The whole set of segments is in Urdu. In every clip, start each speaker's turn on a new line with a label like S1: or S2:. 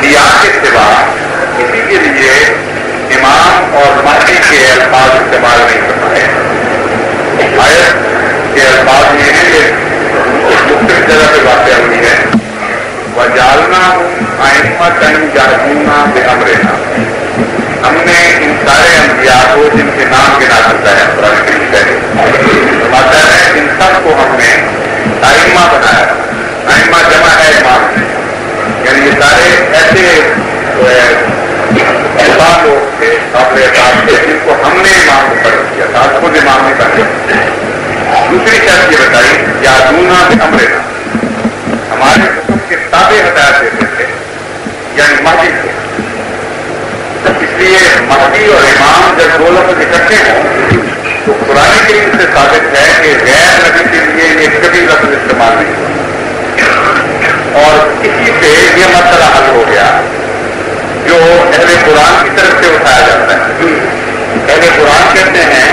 S1: انبیاء کے سوا کسی کے لیے امام اور مہدی کے الفاظ استعمال نہیں فرمائے. آیت کے الفاظ یہ ہیں کہ مختلف جگہ پہ واقع ہوئی ہے. وَجَعَلْنَاهُمْ أَئِمَّةً يَهْدُونَ بِأَمْرِنَا. ہم نے ان سارے انبیاء کو جن کے نام گنا کرتا ہے قرآن کریم میں فرماتا ہے ان سب کو ہم نے ائمہ بنایا. ائمہ جمع ہے امام، یعنی یہ سارے ایسے احسان لوگ تھے قابل اعتماد تھے جن کو ہم نے امام مقرر کیا تھا، خود امام نے کر دیا. دوسری شرط یہ بتائی یادونا بامرنا، ہمارے حکم کے تابع ہدایت دیتے تھے، یعنی مہدی تھے. اس لیے مہدی اور امام جب دو لفظ اکٹھے ہوں تو قرآن کریم سے ثابت ہے کہ غیر نبی کے لیے یہ کبھی لفظ استعمال نہیں ہوا. اور اسی سے یہ مسئلہ حل ہو گیا جو اہل قرآن کی طرف سے اٹھایا جاتا ہے. اہل قرآن کہتے ہیں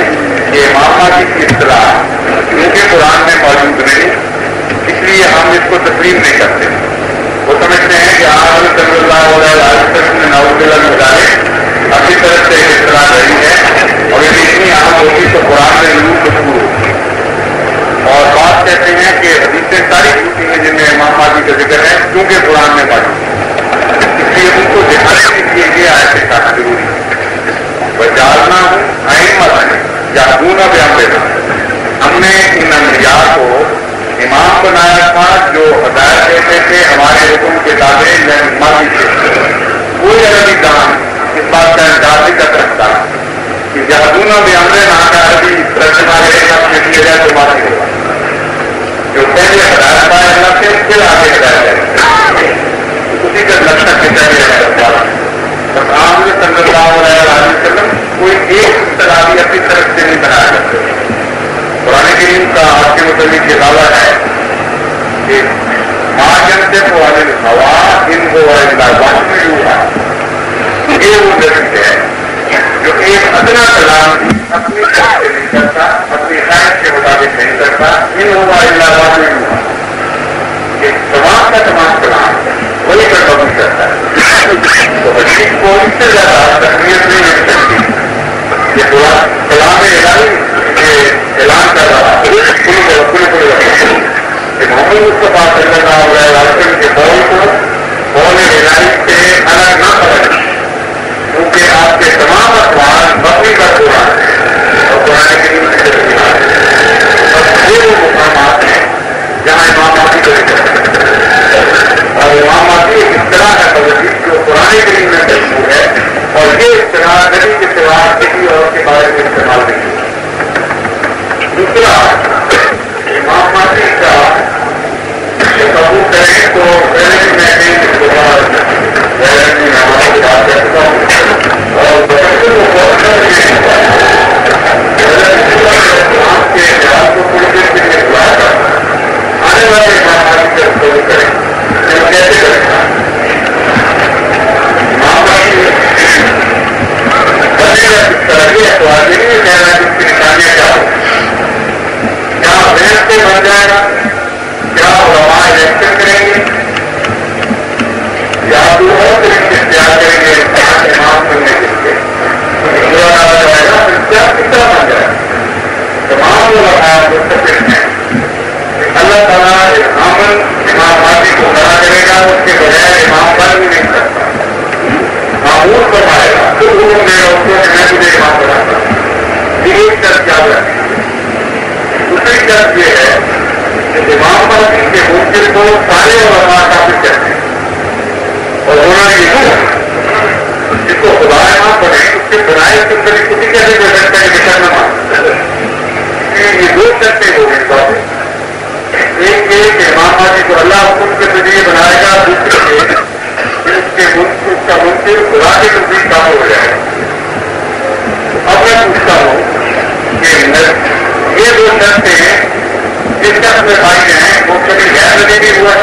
S1: کہ امام مہدی کی اصطلاح کیونکہ قرآن میں موجود نہیں اس لیے ہم اس کو تسلیم نہیں کرتے. وہ سمجھتے ہیں کہ آپ صلی اللہ علیہ وسلم نے نعوذ باللہ من ذالک اپنی طرف سے ایک اصطلاح رہی ہے اور یہ اتنی عام ہوگی تو قرآن میں ضرور مشہور ہوگی. اور بات کہتے ہیں کہ حدیثیں ساری جھوٹی ہیں جن میں امام مہدی کا ذکر ہے کیونکہ قرآن میں موجود ہے، اس لیے ان کو دکھانے کے لیے یہ آیت دکھانا ضروری ہے. وجعلنا ائمۃ یہدون بامرنا، ہم نے ان انبیاء کو امام بنایا تھا جو ہدایت دیتے تھے ہمارے حکم کے تابع، یعنی مہدی تھے. کوئی عربی دان اس بات کا انکار نہیں کر سکتا کہ یہدون بامرنا کا عربی ترجمہ اپنے دیا جائے تو مہدی ہوگا. جو پہلے ہدایت پائے اللہ سے پھر آگے ہدایت ہے اسی کا لکشن کے چاہیے ہے. بس آپ نے صلی اللہ علیہ وسلم کوئی ایک اصطلاح بھی اپنی طرف سے نہیں بنایا کرتے. قرآن کریم کا آپ کے متعلق یہ دعویٰ ہے کہ معاشرے کو والے ہوا ان کو واحد ہوا. یہ وہ نبی ہے جو ایک ادنا کلام اپنی طرف سے نہیں کرتا، اپنی خواہش کے مطابق نہیں کرتا. ان ہوا اللہ واحد ہوا کہ تمام کا تمام کلام وہی پر قبول کرتا ہے. تو حدیث کو اس سے زیادہ تقویت نہیں مل سکتی. یہ کلام الہی اعلان کر رہا ہے کہ محمد مصطفیٰ صلی اللہ علیہ وسلم کے قول کو قول الہی سے الگ نہ کریں کیونکہ آپ کے تمام اخبار مبنی پر قرآن ہے اور قرآن کریم کی تفصیلات ہیں. یہ وہ مقامات ہیں جہاں امام مہدی کو ذکر ہے اور امام مہدی ایک اصطلاح ہے بدلی جو قرآن کریم میں مشہور ہے اور یہ اصطلاح نبی کے سوا کسی اور کے بارے میں استعمال نہیں ہے. دوسرا امام مہدی کا قبول کریں تو پہلے میں بات کرتا ہوں اور بچوں کو بہت کے خیال کو پوری دیر کے لیے بلایا جاتا آنے والے امام مہدی کا قبول کریں جو کیسے کریں گا. امام مہدی بنے گا کس طرح تو آگے نہیں کہنا کہ اس کی نشانیاں کیا ہو، کیا محنت سے بن جائے گا، کیا علماء الیکشن کریں گے یا تو اور طریقے اختیار کریں گے امام بننے کے لیے پورا ڈالا جائے گا کیا کس طرح بن جائے گا. تمام علماء متفق ہیں اللہ تعالیٰ امام مہدی کو کھڑا کرے گا اس کے بغیر امام بن بھی نہیں سکتا. معمول فرمائے گا تو حکم دے گا اس کو کہ میں تجھے امام بناتا ہوں. یہ ایک شرط یاد رکھیں. دوسری شرط یہ ہے کہ امام مہدی کے منکر کو سارے علماء کافر کرتے ہیں اور ہونا یہ ہو جس کو خدا امام بنے اس کے بنائے اس کے کسی کیسے کوئی سکتا ہے کہ کرنا مان. یہ دو شرطیں ہو گئی بات. ایک یہ کہ امام مہدی کو اللہ حکم کے ذریعے بنائے گا، دوسرے یہ اس کا منکر خدا کے نزدیک کام ہو جائے گا. اب میں پوچھتا ہوں کہ یہ دو شرطیں جس شخص میں پائی ہیں وہ کبھی غیر نبی بھی ہوا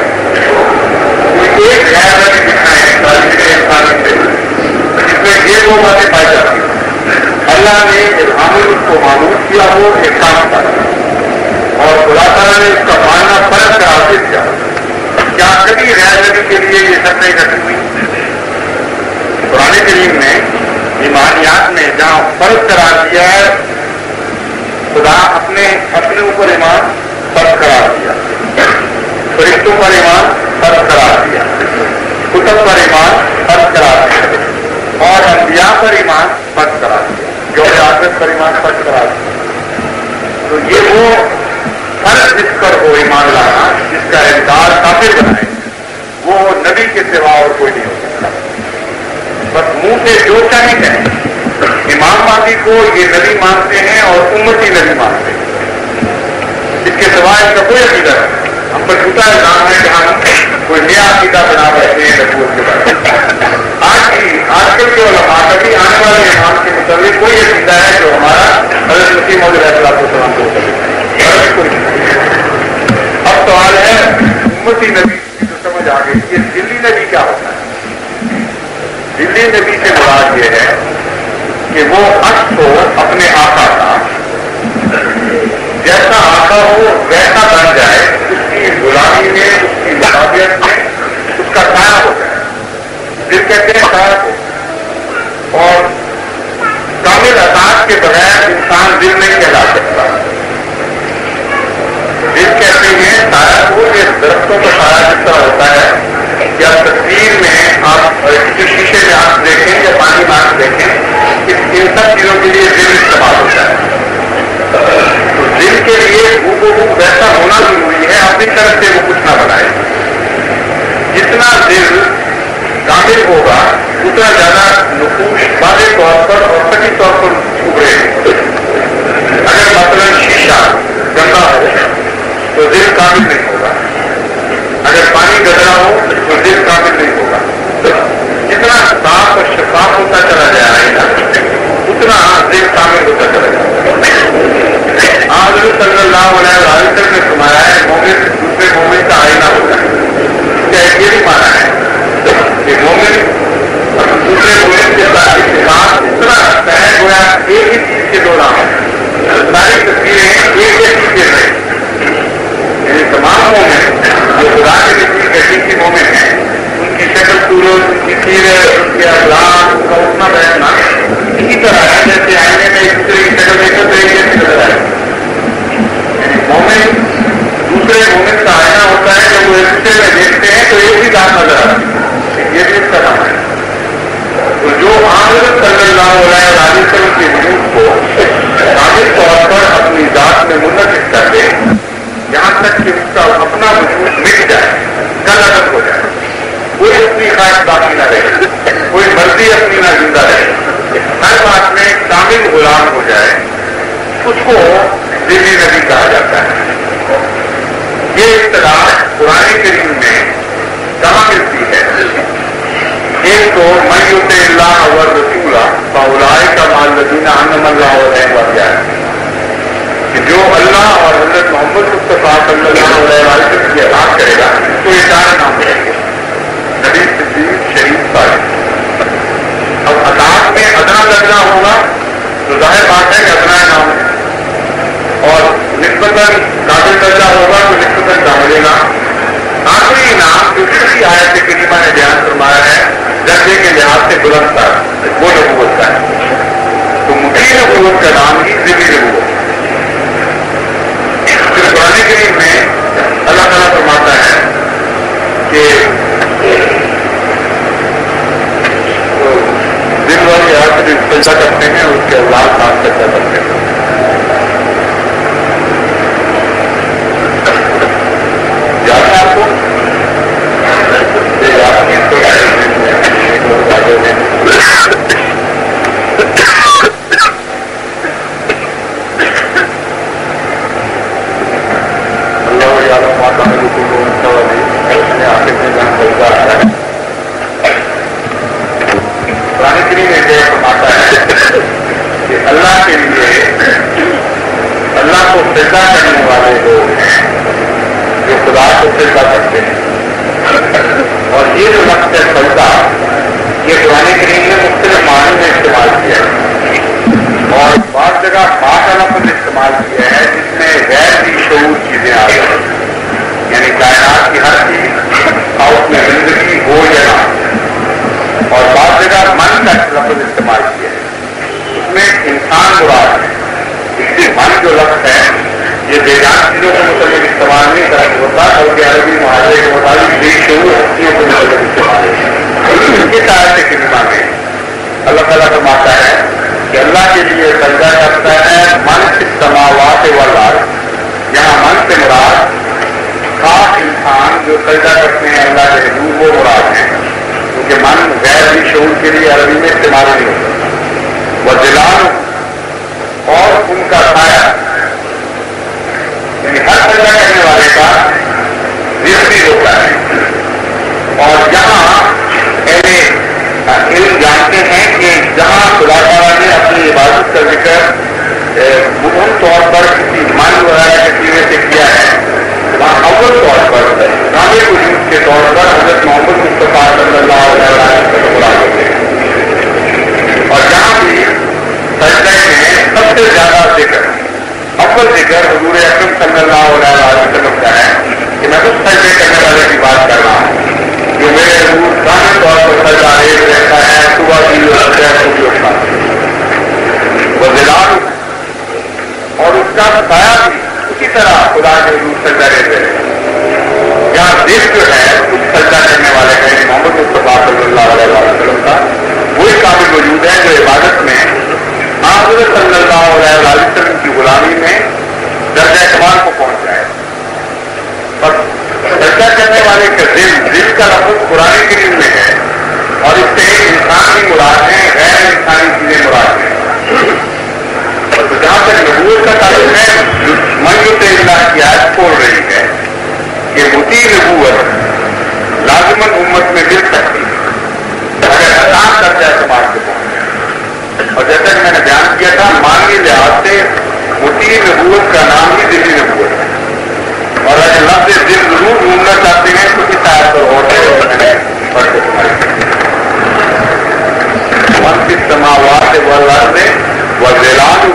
S1: کوئی ایک غیر نبی دکھائیں تعلیم کے انسان سے جس میں یہ دو باتیں پائی جاتی ہیں. اللہ نے اس کو معلوم کیا ہو ایک کام کر اور خدا تعالیٰ نے اس کا ماننا فرض کا حاصل کیا. کیا کبھی غیر نبی کے لیے یہ شرطیں رکھی ہوئی کریم میں ایمانیات میں جہاں فرض قرار دیا ہے، خدا اپنے اوپر ایمان فرض قرار دیا، فرشتوں پر ایمان فرض قرار دیا، کتب پر ایمان فرض قرار دیا، اور انبیاء پر ایمان فرض قرار دیا، جو آخرت پر ایمان فرض قرار دیا۔ تو یہ وہ فرض جس پر ہو ایمان لانا، جس کا انکار کافر بنائے، وہ نبی کے سوا اور کوئی نہیں ہو سکتا۔ بس منہ سے جو چاہے کہیں، امام مہدی کو یہ نبی مانتے ہیں اور امتی نبی مانتے ہیں، اس کے سوا ان کا کوئی عقیدہ نہیں۔ ہم پر جھوٹا الزام ہے کہ ہم کوئی نیا عقیدہ بنا بیٹھے ہیں نبوت کے بارے میں۔ آج کل کے علماء کبھی آنے والے امام کے متعلق کوئی عقیدہ ہے جو ہمارا حضرت مسیح موعود علیہ السلام کو اب سوال ہے امتی نبی کی تو سمجھ آ گئی، یہ دلی نبی کیا ہوتا ہے؟ دلی نبی سے مراد یہ ہے کہ وہ عکس ہو اپنے آقا کا، جیسا آقا ہو ویسا بن جائے، اس کی غلامی میں، اس کی مطابعت میں اس کا سایہ ہو جائے۔ دل کہتے ہیں سایہ کو، اور کامل اطاعت کے بغیر انسان دل نہیں کہلا سکتا۔ دل کہتے ہیں سایہ کو، یہ درختوں کا سایہ جس طرح ہوتا ہے، یا تصویر میں آپ شیشے میں آنکھ دیکھیں یا پانی میں آنکھ دیکھیں، ان سب چیزوں کے لیے دل استعمال ہوتا ہے۔ تو دل کے لیے وہ ویسا ہونا ضروری ہے، اپنی طرف سے وہ کچھ نہ بنائے۔ جتنا دل کامل ہوگا اتنا زیادہ نقوش واضح طور پر اور صحیح طور پر ابھرے گا۔ اگر مثلا شیشہ گندا ہو تو دل کامل نہیں ہوگا، اگر پانی گندہ ہو تو دل کامل نہیں ہوگا۔ جتنا صاف اور شفاف ہوتا چلا جائے گا اتنا دل کامل ہوتا چلا جائے گا۔ حضرت صلی اللہ علیہ وسلم نے فرمایا ہے مومن دوسرے مومن کا آئینہ ہوتا ہے۔ کیا یہ بھی مانا ہے کہ مومن دوسرے مومن کے ساتھ اتنا رکھتا ہے گویا ایک ہی چیز کے دو نام ہیں، ساری تصویریں ایک ایک چیز میں، یعنی تمام مومن جو خدا کے نزدیک حقیقی مومن ہیں، ان کی شکل صورت، ان کی سیرت، ان کے اخلاق، ان کا اٹھنا بیٹھنا اسی طرح ہے جیسے آئینے میں ایک دوسرے کی شکل ایک طریقے سے نظر آئے۔ مومن دوسرے مومن کا آئینہ ہوتا ہے، جب وہ ایک دوسرے میں دیکھتے ہیں تو ایک ہی ذات نظر آتی ہے، یہ بھی اس کا نام ہے۔ تو جو حضرت صلی اللہ علیہ وسلم کے وجود کو کامل طور پر اپنی ذات میں منعقد کر دے، یہاں تک کہ اس کا اپنا وجود مٹ جائے، کل عدم ہو جائے، کوئی اپنی خواہش باقی نہ رہے، کوئی مرضی اپنی نہ زندہ رہے، ہر بات میں کامل غلام ہو جائے، اس کو دلی نبی کہا جاتا ہے۔ یہ اصطلاح قرآن کریم میں کہاں ملتی ہے؟ ایک تو من یطع اللہ والرسول فاولئک مع الذین انعم اللہ علیہم کہ جو اللہ اور حضرت محمد مصطفیٰ صلی اللہ علیہ وسلم کی اطاعت کرے گا تو یہ چار نام رہیں گے، نبی، صدیق، شہید، صالح۔ اب اطاعت میں ادنا درجہ ہوگا تو ظاہر بات ہے کہ ادنا نام ہے، اور نسبتاً قابل درجہ ہوگا تو نسبتاً کاملے گا۔ آخری نام جو کسی آیت کریمہ نے بیان فرمایا ہے درجے کے لحاظ سے بلند تھا، وہ نبوت کا ہے۔ تو مطیع نبوت کا نام ہی ذمہ نبوت۔ پھر قرآن کریم میں اللہ تعالیٰ فرماتا ہے کہ دن والی آیت جو چرچا کرتے ہیں اس کے اولاد ساتھ چرچا کرتے ہیں۔ یاد ہے آپ کو؟ اللہ کے لیے اللہ کو سجدہ کرنے والے لوگ ہیں جو خدا کو سجدہ کرتے ہیں، اور یہ جو لفظ ہے سجدہ یہ قرآن کریم نے مختلف معنی میں استعمال کیا ہے، اور بعض جگہ ماں کا لفظ استعمال کیا ہے جس میں غیر بھی شعور چیزیں آ جائیں، یعنی کائنات کی ہر چیز اور اس میں زندگی ہو یا نہ، اور بعض جگہ من کا لفظ استعمال نہیں کرنا ہوتا بلکہ عربی معاہدے کے مطابق بے شعور ہستیوں کو مطلب استعمال ہے. اس آیت کے کلمہ میں اللہ تعالیٰ فرماتا ہے کہ اللہ کے لیے سجدہ کرتا ہے من فی السماوات والارض. یہاں من سے مراد خاص انسان جو سجدہ کرتے ہیں اللہ کے حضور وہ مراد ہیں, کیونکہ من غیر بھی شعور کے لیے عربی میں استعمال نہیں ہو سکتا. وہ جلال اور ان کا سایہ, یعنی ہر سجدہ کرنے والے کا ذکر بھی ہوتا ہے. اور جہاں علم جانتے ہیں کہ جہاں خدا تعالیٰ نے اپنی عبادت کا ذکر مہم طور پر کسی من وغیرہ کے سیرے سے کیا ہے, وہاں اول طور پر کامل وجود کے طور پر حضرت محمد مصطفیٰ صلی اللہ علیہ وسلم مراد ہوتے ہیں. اور جہاں بھی سجدے میں سب سے زیادہ ذکر اول ذکر حضور اکرم صلی اللہ علیہ وسلم کا ہے کہ میں اس سجدے کرنے والے کی بات کر رہا ہوں جو میرے حضور کامل طور پر سجدہ ریز رہتا ہے, صبح بھی اٹھتا ہے. وہ ذلال اور اس کا سایہ بھی اسی طرح خدا کے حضور سجدہ ریز رہتا ہے. یہاں دل جو ہے اس سجدہ کرنے والے کا یعنی محمد مصطفیٰ صلی اللہ علیہ وسلم کا وہی قابل وجود ہے جو عبادت میں حضرت صلی اللہ علیہ وسلم کی غلامی میں درجہ کمال کو پہنچ جائے. اور سجدہ کرنے والے کا دل کا لفظ قرآن کریم میں ہے اور اس سے انسان کی مراد ہے, غیر انسانی چیزیں مراد ہیں. اور جہاں تک نبوت کا تعلق ہے میت اللہ کی آیت کھول رہی ہے کہ مطیع نبوت لازماً امت میں مل سکتی ہے اگر آسان درجہ سماج سے پہنچے. اور جیسا کہ میں نے بیان کیا تھا مانوی لحاظ سے مطیع نبوت کا نام ہی دلی نبوت ہے. اور اگر لفظ دل ضرور ڈھونڈنا چاہتے ہیں تو اس آیت پر غور کریں. من فی السماوات والارض والظلال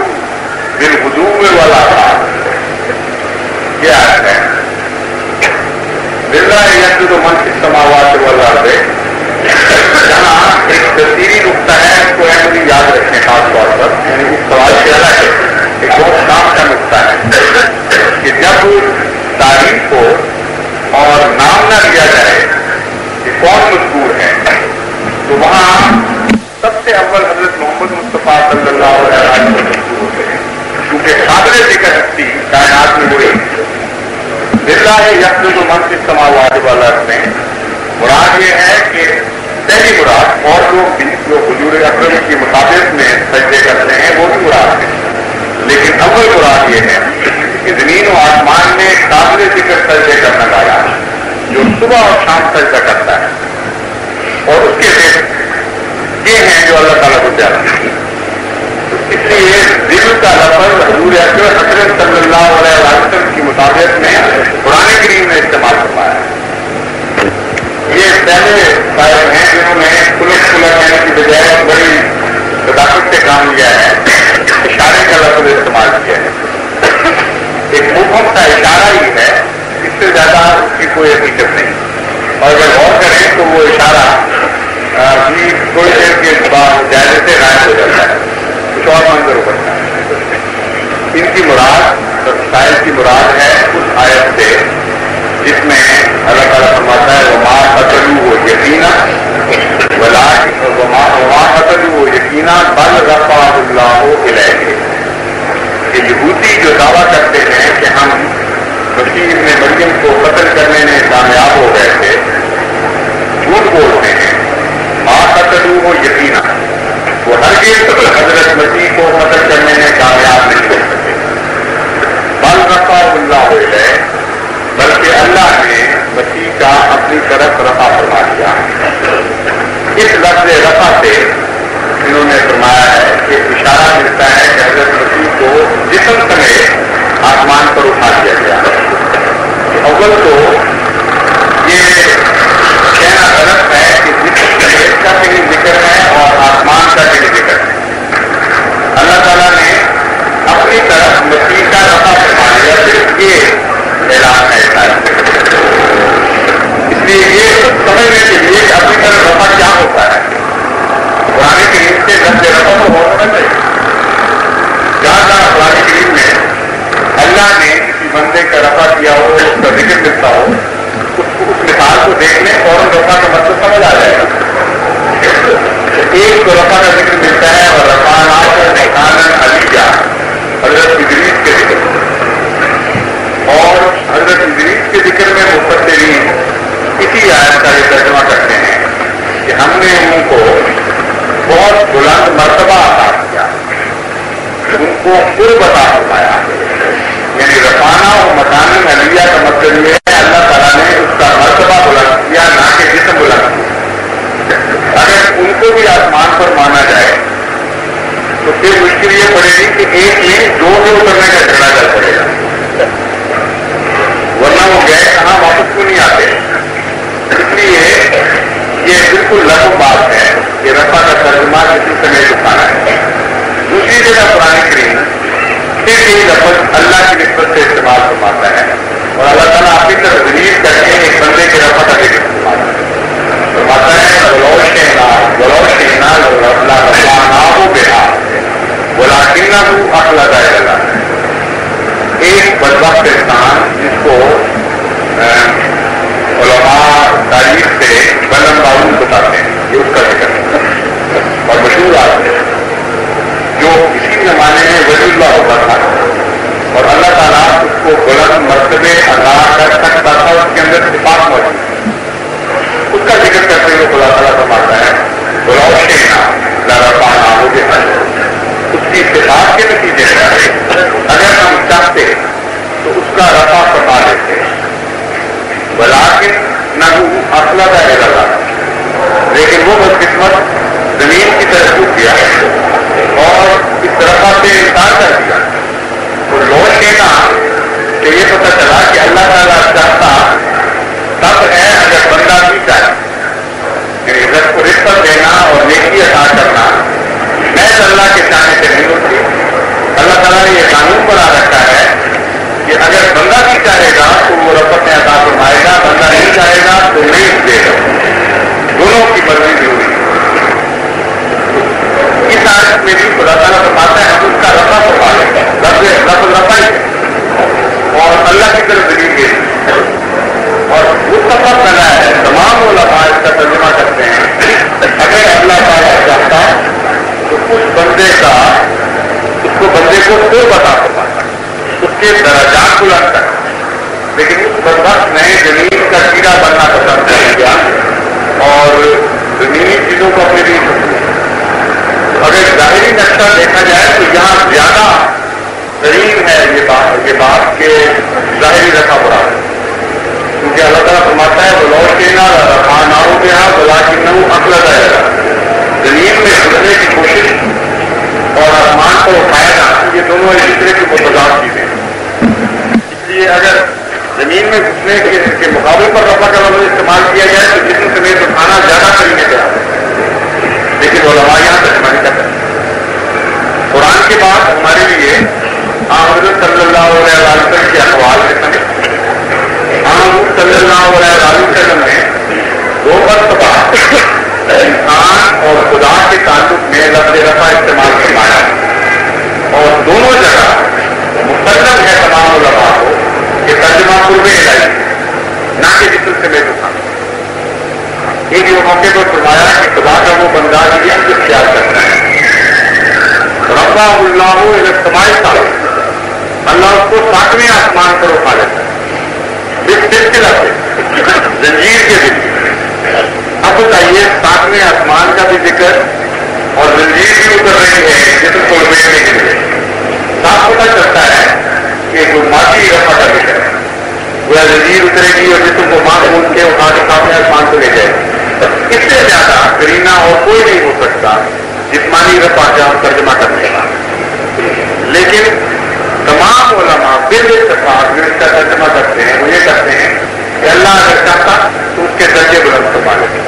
S1: بالغدو والآصال, یہ آیت ہے. للہ یسجد من فی السماوات والارض, جہاں ایک تفصیلی نقطہ ہے اس کو اہم یاد رکھیں خاص طور پر, یعنی اس سوال سے الگ ہے ایک بہت کام کا نقطہ ہے کہ جب تعریف ہو اور نام نہ لیا جائے کہ کون مذکور ہے تو وہاں سب سے اول حضرت محمد مصطفیٰ صلی اللہ علیہ وسلم مذکور ہوتے ہیں, کیونکہ قابل ذکر ہستی کائنات میں وہی. للہ یسجد من فی السماوات والارض میں مراد یہ ہے کہ پہلی مراد اور لوگ بھی جو حضور اکرم کی مطابق میں سجدے کرتے ہیں وہ بھی مراد ہے, لیکن اول مراد یہ ہے کہ زمین و آسمان میں قابل ذکر سجدے کرنا لایا جو صبح اور شام سجدہ کرتا ہے, اور اس کے لیے یہ ہیں جو اللہ تعالیٰ کو پیارا. اس لیے دل کا لفظ حضور اکرم صلی اللہ علیہ وسلم کی مطابق میں قرآن کریم میں استعمال فرمایا ہے. یہ پہلے صاحب ہیں جنہوں نے کلک کہنے کی بجائے بڑی صداقت سے کام لیا ہے, اشارے کا لفظ استعمال کیا ہے. ایک مبہم کا اشارہ ہی ہے, اس سے زیادہ اس کی کوئی حقیقت نہیں. اور اگر غور کریں تو وہ اشارہ بھی تھوڑی دیر کے بعد جائزے سے غائب ہو جاتا ہے, کچھ اور منظر ابھرتا ہے. ان کی مراد سائل کی مراد ہے اس آیت سے جس میں اللہ تعالیٰ فرماتا ہے وما قتلوہ یقینا وما قتلوہ یقینا بل رفعہ اللہ الیہ. کہ یہودی جو دعویٰ کرتے ہیں کہ ہم مسیح ابن مریم کو قتل کرنے میں کامیاب ہو گئے تھے, جھوٹ بولتے ہیں. ما قتلوہ یقینا, وہ ہرگز حضرت مسیح کو قتل کرنے میں کامیاب نہیں ہو سکے. بل رفعہ اللہ الیہ, بلکہ اللہ نے مسیح کا اپنی طرف رفع فرما دیا. اس لفظ رفع سے انہوں نے فرمایا ہے کہ اشارہ ملتا ہے کہ حضرت مسیح کو جسم سمیت آسمان پر اٹھا دیا گیا. اول تو یہ کہنا غلط ہے کہ جسم سمیت کا بھی ذکر ہے اور آسمان کا بھی ذکر ہے. اللہ تعالیٰ نے اپنی طرف مسیح کا رفع فرما دیا, صرف یہ اعلان ہے. اس لیے یہ سمجھنے کے لیے کہ اپنی طرف رفع کیا ہوتا ہے, قرآن کریم سے لفظ رفع تو ہونا چاہیے. جہاں جہاں قرآن کریم میں اللہ نے کسی بندے کا رفع کیا ہو اس کو رفع کا ذکر ملتا ہے اور رفعناہ مکانا علیہ حضرت ادریس کے ذکر، اور حضرت ادریس کے ذکر میں مفسرین اسی آیت کا یہ ترجمہ کرتے ہیں کہ ہم نے ان کو بہت بلند مرتبہ عطا کیا، ان کو قرب عطا فرمایا، یعنی رفعنا و مکان علیہ کا مطلب یہ ہے اللہ تعالیٰ نے اس کا مرتبہ بلند کیا، نہ کہ جسم بلند کیا۔ اگر ان کو بھی آسمان پر مانا جائے تو پھر مشکل یہ پڑے گی کہ ایک میں دو سے اترنے کا جھگڑا چل پڑے گا، ورنہ وہ گئے کہاں واپس کیوں نہیں آتے۔ اس لیے یہ بالکل لغو بات ہے کہ رفع کا ترجمہ کسی سمیت اٹھانا ہے۔ دوسری جگہ قرآن کریم پھر یہی لفظ اللہ کی نسبت سے استعمال فرماتا ہے اور اللہ تعالیٰ اپنی طرف ریلیز کر کے ایک بندے کے رفع کا ذکر فرماتا ہے ایک بدبخت انسان جس کو علماء تاریخ سے بلند باون بتاتے ہیں، یہ اس کا ذکر ہے اور مشہور آدمی ہے جو اسی زمانے میں ولی اللہ ہوتا تھا اور اللہ تعالیٰ اس کو بلند مرتبے ادا کر سکتا تھا، اس کے اندر صفات موجود ہے۔ اس کا ذکر کرتے ہوئے خدا تعالیٰ فرماتا ہے اس کی صفات کے نتیجے میں اگر ہم چاہتے تو اس کا رفع فرما لیتے، ولیکن نہ اصلہ کا ارادہ، لیکن وہ بدقسمت زمین کی طرف جھک گیا اور اس رفع سے انکار کر دیا۔ تو لوٹ کہنا کہ یہ پتہ چلا کہ اللہ تعالیٰ چاہتا تب ہے اگر بندہ بھی چاہے، یعنی رزق کو رزق دینا اور نیکی عطا کرنا محض اللہ کے چاہنے سے نہیں ہوتی۔ اللہ تعالیٰ نے یہ قانون بنا رکھا ہے کہ اگر بندہ بھی چاہے گا تو وہ رفعت عطا فرمائے گا، بندہ نہیں چاہے گا تو نہیں دے گا، دونوں کی مرضی ضروری ہے۔ اس آیت میں بھی خدا تعالیٰ فرماتا ہے ہم اس کا رفع فرما لیں گے، لفظ رفع ہی ہے اور اللہ کی طرف دلیل ہے اور متفق بنا ہے، تمام علماء اس کا ترجمہ کرتے ہیں اگر اللہ تعالیٰ چاہتا تو اس بندے کو قرب عطا فرماتا، اس کے درجات بلند کرتا، لیکن اس بدبخت نے زمین کا کیڑا بننا پسند کر دیا اور زمینی چیزوں کو اپنے لیے اگر ظاہری نقشہ دیکھا جائے تو یہاں زیادہ قریب ہے یہ بات کہ ظاہری رکھا پڑا ہے، کیونکہ اللہ تعالیٰ فرماتا ہے وہ لوٹ کے نہ رکھا نہ ہو گیا بلا کی نہ عقل جائے گا، زمین میں گزرنے کی کوشش اور آسمان کو اٹھایا جانا یہ دونوں ایک دوسرے کی متضاد چیزیں ہیں۔ اس لیے اگر زمین میں گھسنے کے مقابلے پر رفع کا لفظ استعمال کیا جائے تو جسم سمیت اٹھانا زیادہ قریب ہے، لیکن علماء یہاں ترجمہ نہیں کرتے۔ قرآن کے بعد ہمارے لیے حضرت صلی اللہ علیہ وسلم کے اقوال کے سمجھ صلی اللہ علیہ وسلم نے دو مرتبہ انسان اور خدا کے تعلق میں لفظ رفع استعمال فرمایا اور دونوں جگہ مسلم ہے تمام علماء کو کہ ترجمہ قرب الہی نہ کہ جسم سمیت اٹھانا۔ ایک یہ موقع پر فرمایا کہ خدا کا وہ بندہ یہ اختیار کرتا ہے رفع اللہ الاستماعی تعلق، اللہ اس کو 7ویں آسمان پر اٹھا لیتا ہے زنجیر کے ذکر۔ اب بتائیے 7ویں آسمان کا بھی ذکر اور زنجیر بھی اتر رہی ہے جسم کو لپیٹنے کے لیے، صاف پتہ چلتا ہے کہ جو مادی رفع کا ذکر ہے وہ زنجیر اترے گی اور جسم کو ماں مون کے اٹھا کے 7ویں آسمان کو لے جائے گی۔ اس سے زیادہ کرینہ اور کوئی نہیں ہو سکتا جسمانی رفع کا ترجمہ کرنے کا، لیکن تمام علماء بالاتفاق جو اس کا ترجمہ کرتے ہیں وہ یہ کرتے ہیں کہ اللہ اگر چاہتا تو اس کے درجے بلند فرما لیتے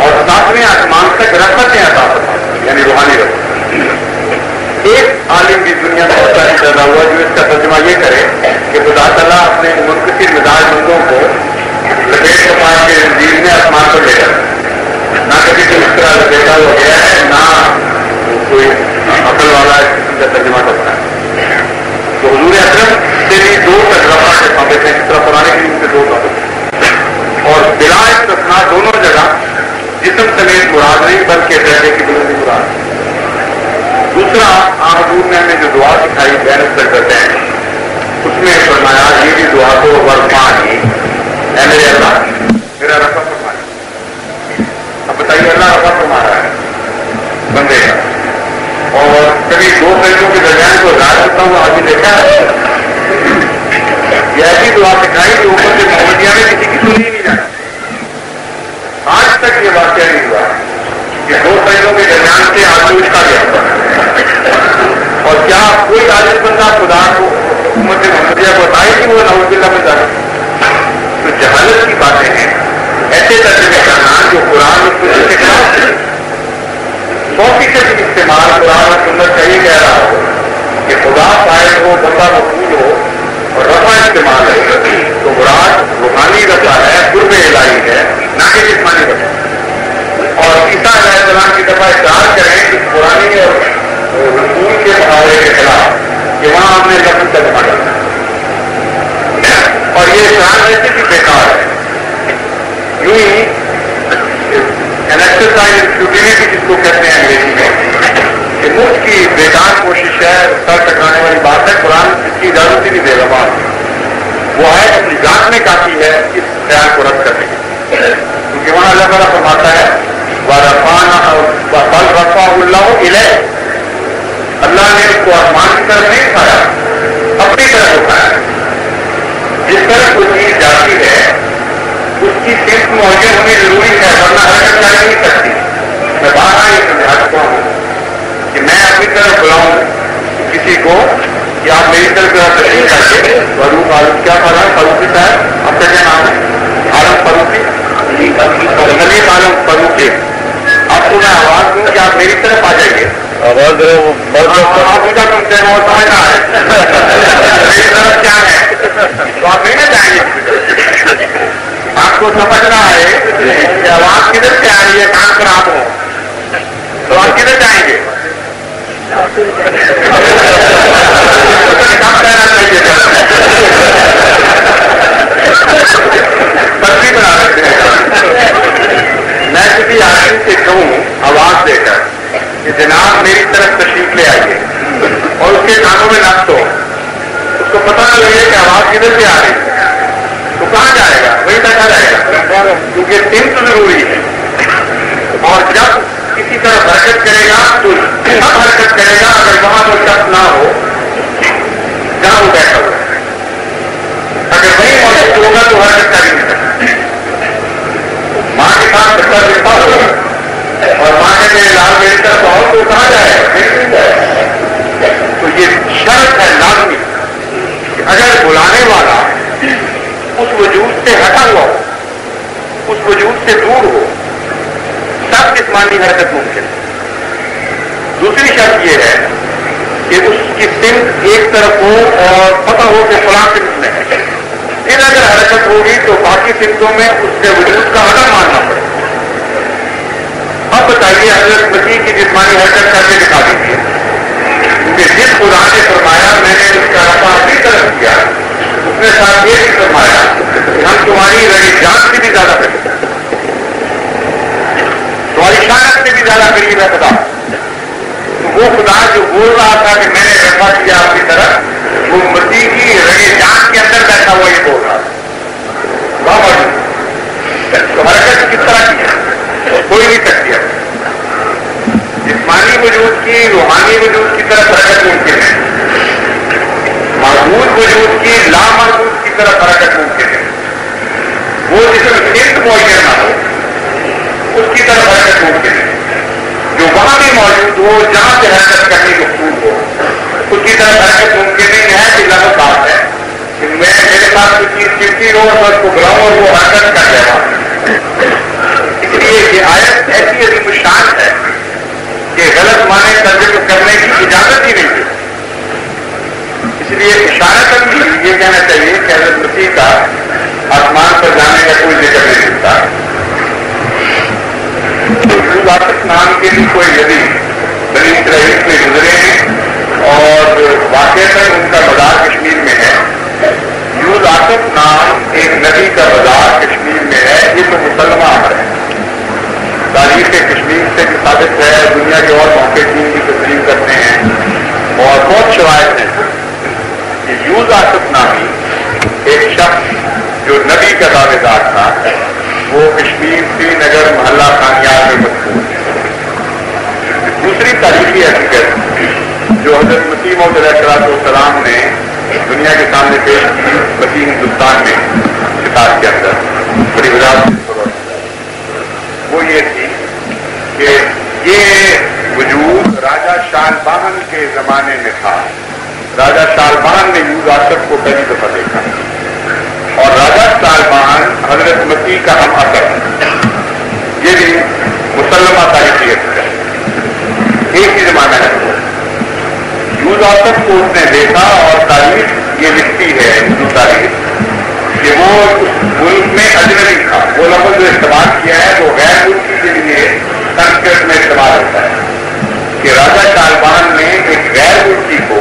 S1: اور 7ویں آسمان تک رحمتیں عطا فرماتے، یعنی روحانی رحمت۔ ایک عالم بھی دنیا میں ہوتا نہیں پیدا ہوا جو اس کا ترجمہ یہ کرے کہ خدا تعالیٰ اپنے منقطع مزاج بندوں کو لپیٹ فرما کے زندگی میں آسمان پر لے جاتا، نہ کبھی کوئی اس طرح لپیٹا ہوا گیا ہے نہ کوئی عقل والا اس قسم کا ترجمہ کرتا ہے۔ تو حضور اکرم سے بھی دو تجربہ سے ثابت ہیں، اس طرح قرآن کریم سے دو ثابت ہیں اور بلا استثناء دونوں جگہ جسم سمیت مراد نہیں بلکہ درجے کی حضور نے ہمیں جو دعا سکھائی بین کرتے ہیں اس میں فرمایا یہ بھی دعا تو ورفانی اے میرے اللہ میرا رفع فرمایا. اب بتائیے اللہ رفع فرما رہا ہے بندے کا, اور کبھی دو پہلوں کے درمیان کو راج ہوتا ہوں آج دیکھا ہے یہ ایسی دعا سکھائی جو اوپر سے محمدیہ میں کسی کی سنی نہیں جاتی. آج تک یہ واقعہ نہیں ہوا کہ دو پہلوں کے درمیان سے آدمی اٹھا گیا. اور کیا کوئی عالم بندہ خدا کو حکومت محمدیہ کو بتائے کہ وہ نعوذ باللہ میں جانا؟ تو جہالت کی باتیں ہیں ایسے ترجمے کرنا جو قرآن اور سنت کے خلاف 100% استعمال قرآن اور سنت کا یہ کہہ رہا ہو کہ خدا فاعل ہو بندہ مفعول ہو اور رفع استعمال ہے تو مراد روحانی رفع ہے, قرب الہی ہے, نہ کہ جسمانی رفع. اور عیسیٰ علیہ السلام کی دفعہ اقرار کریں کہ قرآن اور رسول کے محاورے کے خلاف کہ وہاں ہم نے لفظ کا دفاع کرنا اور یہ اقرار ویسے بھی بیکار ہے. یوں ہی ایکسرسائز فیوٹیلیٹی جس کو کہتے ہیں انگریزی میں کہ مفت کی بیکار کوشش ہے, سر ٹکرانے والی بات ہے. قرآن اس کی اجازت ہی نہیں دے گا. بات وہ ہے اپنی ذات میں کافی ہے اس خیال کو رد کرنے کی, کیونکہ وہاں اللہ تعالیٰ فرماتا ہے اللہ نے اس کو آسمان کی طرف نہیں اٹھایا, اپنی طرف اٹھایا. جس طرح کوئی چیز جاتی ہے اس کی صرف معین ہونی ضروری ہے ورنہ حرکت جا نہیں سکتی. میں بار یہ سمجھا چکا ہوں کہ میں اپنی طرف بلاؤں کسی کو کہ آپ میری طرف تشریح کر کے فاروق عالم کیا پڑھا ہے فاروقی صاحب آپ کا کیا نام ہے عالم فاروقی نبی عالم فاروقی آپ کو میں آواز دوں کہ آپ میری طرف آ جائیے. آواز آپ کا تم کہنا اور سمجھنا ہے میری طرف کیا ہے تو آپ نہیں نہ جائیں گے. آپ کو سمجھنا ہے کہ آواز کدھر سے آ رہی ہے کان خراب ہو تو آپ کدھر جائیں گے. میں کسی آدمی سے کہوں آواز دے کر کہ جناب میری طرف تشریف لے آئیے اور اس کے کانوں میں نقص ہو, اس کو پتہ نہ لگے کہ آواز کدھر سے آ رہی ہے تو کہاں جائے گا, وہی بیٹھا رہے گا. کیونکہ سمت ضروری ہے اور جب کسی طرح حرکت کرے گا تو سب حرکت کرے گا اگر وہاں وہ شخص نہ ہو جہاں وہ بیٹھا ہوا. اگر وہی موجود ہوگا تو حرکت کر ہی نہیں سکتا. ماں کے ساتھ بچہ بیٹھا ہوگا اور ماں کے میرے لال میری طرف آؤ تو کہاں جائے گا, نہیں جائے گا. تو یہ شرط ہے لازمی کہ اگر بلانے والا اس وجود سے ہٹا ہوا ہو, اس وجود سے دور ہو, تب جسمانی حرکت ممکن ہے. دوسری شرط یہ ہے کہ اس کی سمت ایک طرف ہو اور پتہ ہو کہ فلاں سمت میں ہے. پھر اگر حرکت ہوگی تو باقی سمتوں میں اس کے وجود کا عدم ماننا پڑے. اب بتائیے حضرت مسیح کی جسمانی حرکت کر کے دکھا دیجیے, کیونکہ جس خدا نے فرمایا میں نے اس کا رفع اپنی طرف کیا اس نے ساتھ یہ بھی فرمایا کہ ہم تمہاری رہی جان سے بھی زیادہ کریں, تمہاری شانت سے بھی زیادہ قریب ہے خدا. تو وہ خدا جو بول رہا تھا کہ میں نے رفع کیا اپنی طرف, وہ مسیح کی رہی جان کے اندر بیٹھا ہوا یہ بول رہا تھا. تو حرکت کس طرح کی ہے کوئی نہیں سکتی ہے. جسمانی وجود کی روحانی وجود کی طرف حرکت ممکن ہے, معبود وجود کی لامعبود کی طرف حرکت ممکن ہے. وہ جس میں سمت معین نہ ہو اس کی طرف حرکت ممکن ہے. جو وہاں بھی موجود ہو جہاں سے حرکت کرنی مقصود ہو اس کی طرف حرکت ممکن نہیں ہے. کہ لفظ بات ہے کہ میں میرے پاس کوئی چیز چپتی ہو اور اس کو بلاؤں اور وہ حرکت کر لے گا. اس لیے یہ آیت ایسی عظیم شان ہے کہ غلط معنی ترجمہ کرنے کی اجازت ہی نہیں تھی. اس لیے اشارتاً بھی یہ کہنا چاہیے کہ حضرت مسیح کا آسمان پر جانے کا کوئی ذکر نہیں ملتا. واپس نام کے بھی کوئی نبی بنی اسرائیل میں گزرے ہیں اور واقعہ ان کا بازار کشمیر میں ہے. یوز آصف نام ایک نبی کا بازار کشمیر میں ہے. یہ تو مسلمہ امر ہے, تاریخ کشمیر سے ثابت ہے. دنیا کے اور موقع دین کی تسلیم کرتے ہیں آصف نامی ایک شخص جو نبی کا دعوے دار تھا، وہ کشمیر سری نگر محلہ خانیار میں مدفون ہے۔ دوسری تاریخی حقیقت جو حضرت مسیح موعود علیہ السلام نے دنیا کے سامنے پیش کی مسیح ہندوستان میں کتاب کے اندر بڑی وضاحت وہ یہ تھی کہ یہ وجود راجا شالبان کے زمانے میں تھا۔ راجا شالبان نے یوز آصف کو پہلی دفعہ دیکھا اور راجا شالبان حضرت مسیح کا ہم اثر، یہ بھی مسلمہ تاریخی ہے، ایک ہی زمانہ ہے۔ یوز آصف کو اس نے دیکھا اور تاریخ یہ لکھتی ہے، ہندو تاریخ، کہ وہ اس ملک میں اجنبی تھا۔ وہ لفظ جو استعمال کیا ہے وہ غیر ملکی کے لیے سنسکرت میں استعمال ہوتا ہے کہ راجا شالبان نے ایک غیر ملکی کو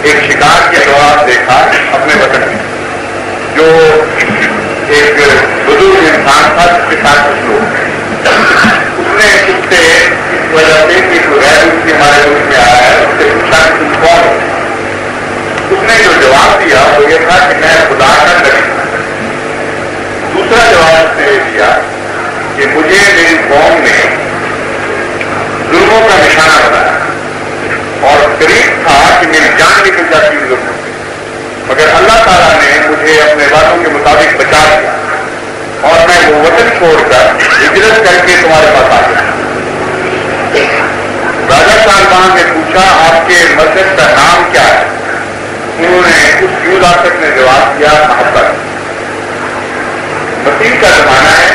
S1: ایک شکار کے دوران دیکھا اپنے وطن میں، جو ایک بزرگ انسان تھا جس کے ساتھ کچھ لوگ ہیں۔ اس نے اس سے اس وجہ سے کہ جو غیر ملکی ہمارے ملک میں آیا ہے اس سے پوچھا کہ تم کون ہو؟ اس نے جو جواب دیا وہ یہ تھا کہ میں خدا کا نبی ہوں۔ دوسرا جواب اس نے یہ دیا کہ مجھے میری قوم نے ظلموں کا نشانہ بنایا اور قریب تھا کہ میری جان نکل جاتی ہے ظلموں سے، مگر اللہ تعالیٰ نے مجھے اپنے وعدوں کے مطابق بچا دیا اور میں وہ وطن چھوڑ کر ہجرت کر کے تمہارے پاس آ گیا۔ راجا شالبان نے پوچھا آپ کے مذہب کا نام کیا ہے؟ انہوں نے اس یوز آصف نے جواب دیا محبت۔ مسیح کا زمانہ ہے،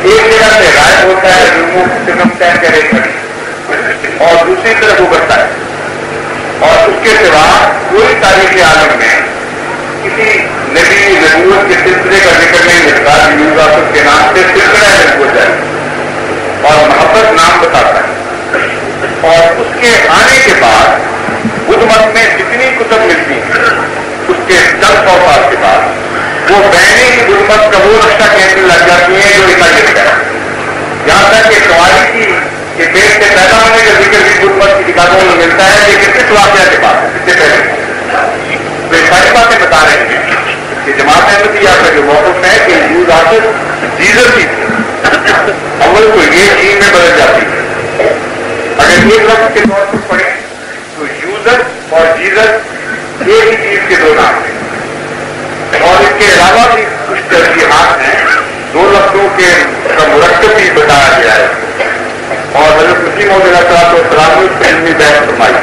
S1: ایک جگہ سے غائب ہوتا ہے ظلموں کرے اور دوسری طرف ابھرتا ہے، اور اس کے سوا پوری تاریخ عالم میں کسی نبی نبوت کے سلسلے کا ذکر نہیں ملتا یوز آصف کے نام سے سلسلہ نبوت ہے اور محبت نام بتاتا ہے۔ اور اس کے آنے کے بعد بدھ مت میں جتنی کتب ملتی ہیں اس کے 1000 سال کے بعد وہ بہنیں کی بدھ مت کا وہ نقشہ کھینچنے لگ جاتی ہیں جو اتنا لکھتا ہے، یہاں تک کہ سواری کی کہ پیٹ سے پیدا ہونے کا ذکر بھی بدھ مت کی کتابوں میں ملتا ہے، لیکن کس واقعہ کے بعد اس سے پہلے تو یہ ساری باتیں بتا رہے ہیں کہ جماعت احمدیہ کا جو موقف ہے کہ یوز آصف جیزس ہی تھے، اول تو یہ چین میں بدل جاتی ہے۔ اگر ایک لفظ کے طور پر پڑھیں تو یوزر اور جیزس ایک ہی چیز کے دو نام ہیں، اور اس کے علاوہ بھی کچھ ترجیحات ہیں، دو لفظوں کے مرکب بھی بتایا گیا ہے اور حضرت مسیح موعود علیہ السلام نے اس پہ علمی بحث فرمائی ہے۔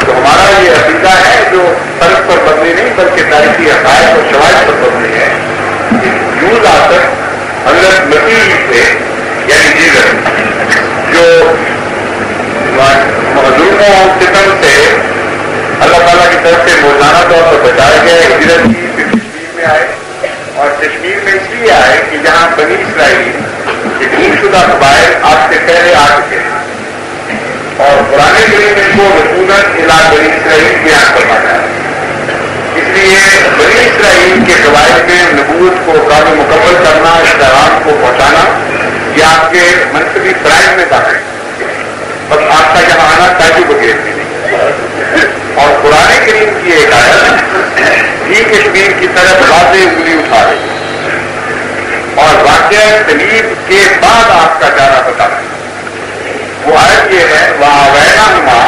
S1: تو ہمارا یہ عقیدہ ہے جو فرق پر مبنی نہیں بلکہ تاریخی عقائد اور شواہد پر مبنی ہے کہ یوز آصف حضرت مسیح سے یعنی جیزس جو ظلموں و ستم سے اللہ تعالیٰ کی طرف سے موزانہ طور پر بچائے گئے، ہجرت کی، پھر کشمیر میں آئے اور کشمیر میں اس لیے آئے کہ جہاں بنی اسرائیل کے گم شدہ قبائل آپ سے پہلے آ چکے ہیں اور قرآن کریم ان کو رسولن الی بنی اسرائیل بیان فرماتا ہے۔ اس لیے بنی اسرائیل کے قبائل میں نبوت کو کامل مکمل کرنا، اس پیغام کو پہنچانا یہ آپ کے منصبی فرائض میں داخل ہے، بس آپ کا یہاں آنا تعجب بغیر بھی نہیں۔ اور قرآن کریم کی ایک آیت بھی کشمیر کی طرف واضح انگلی اٹھا رہی اور واقعہ سلیب کے بعد آپ کا جانا بتا رہی۔ وہ آیت یہ ہے وَأَوَيْنَا هُمَا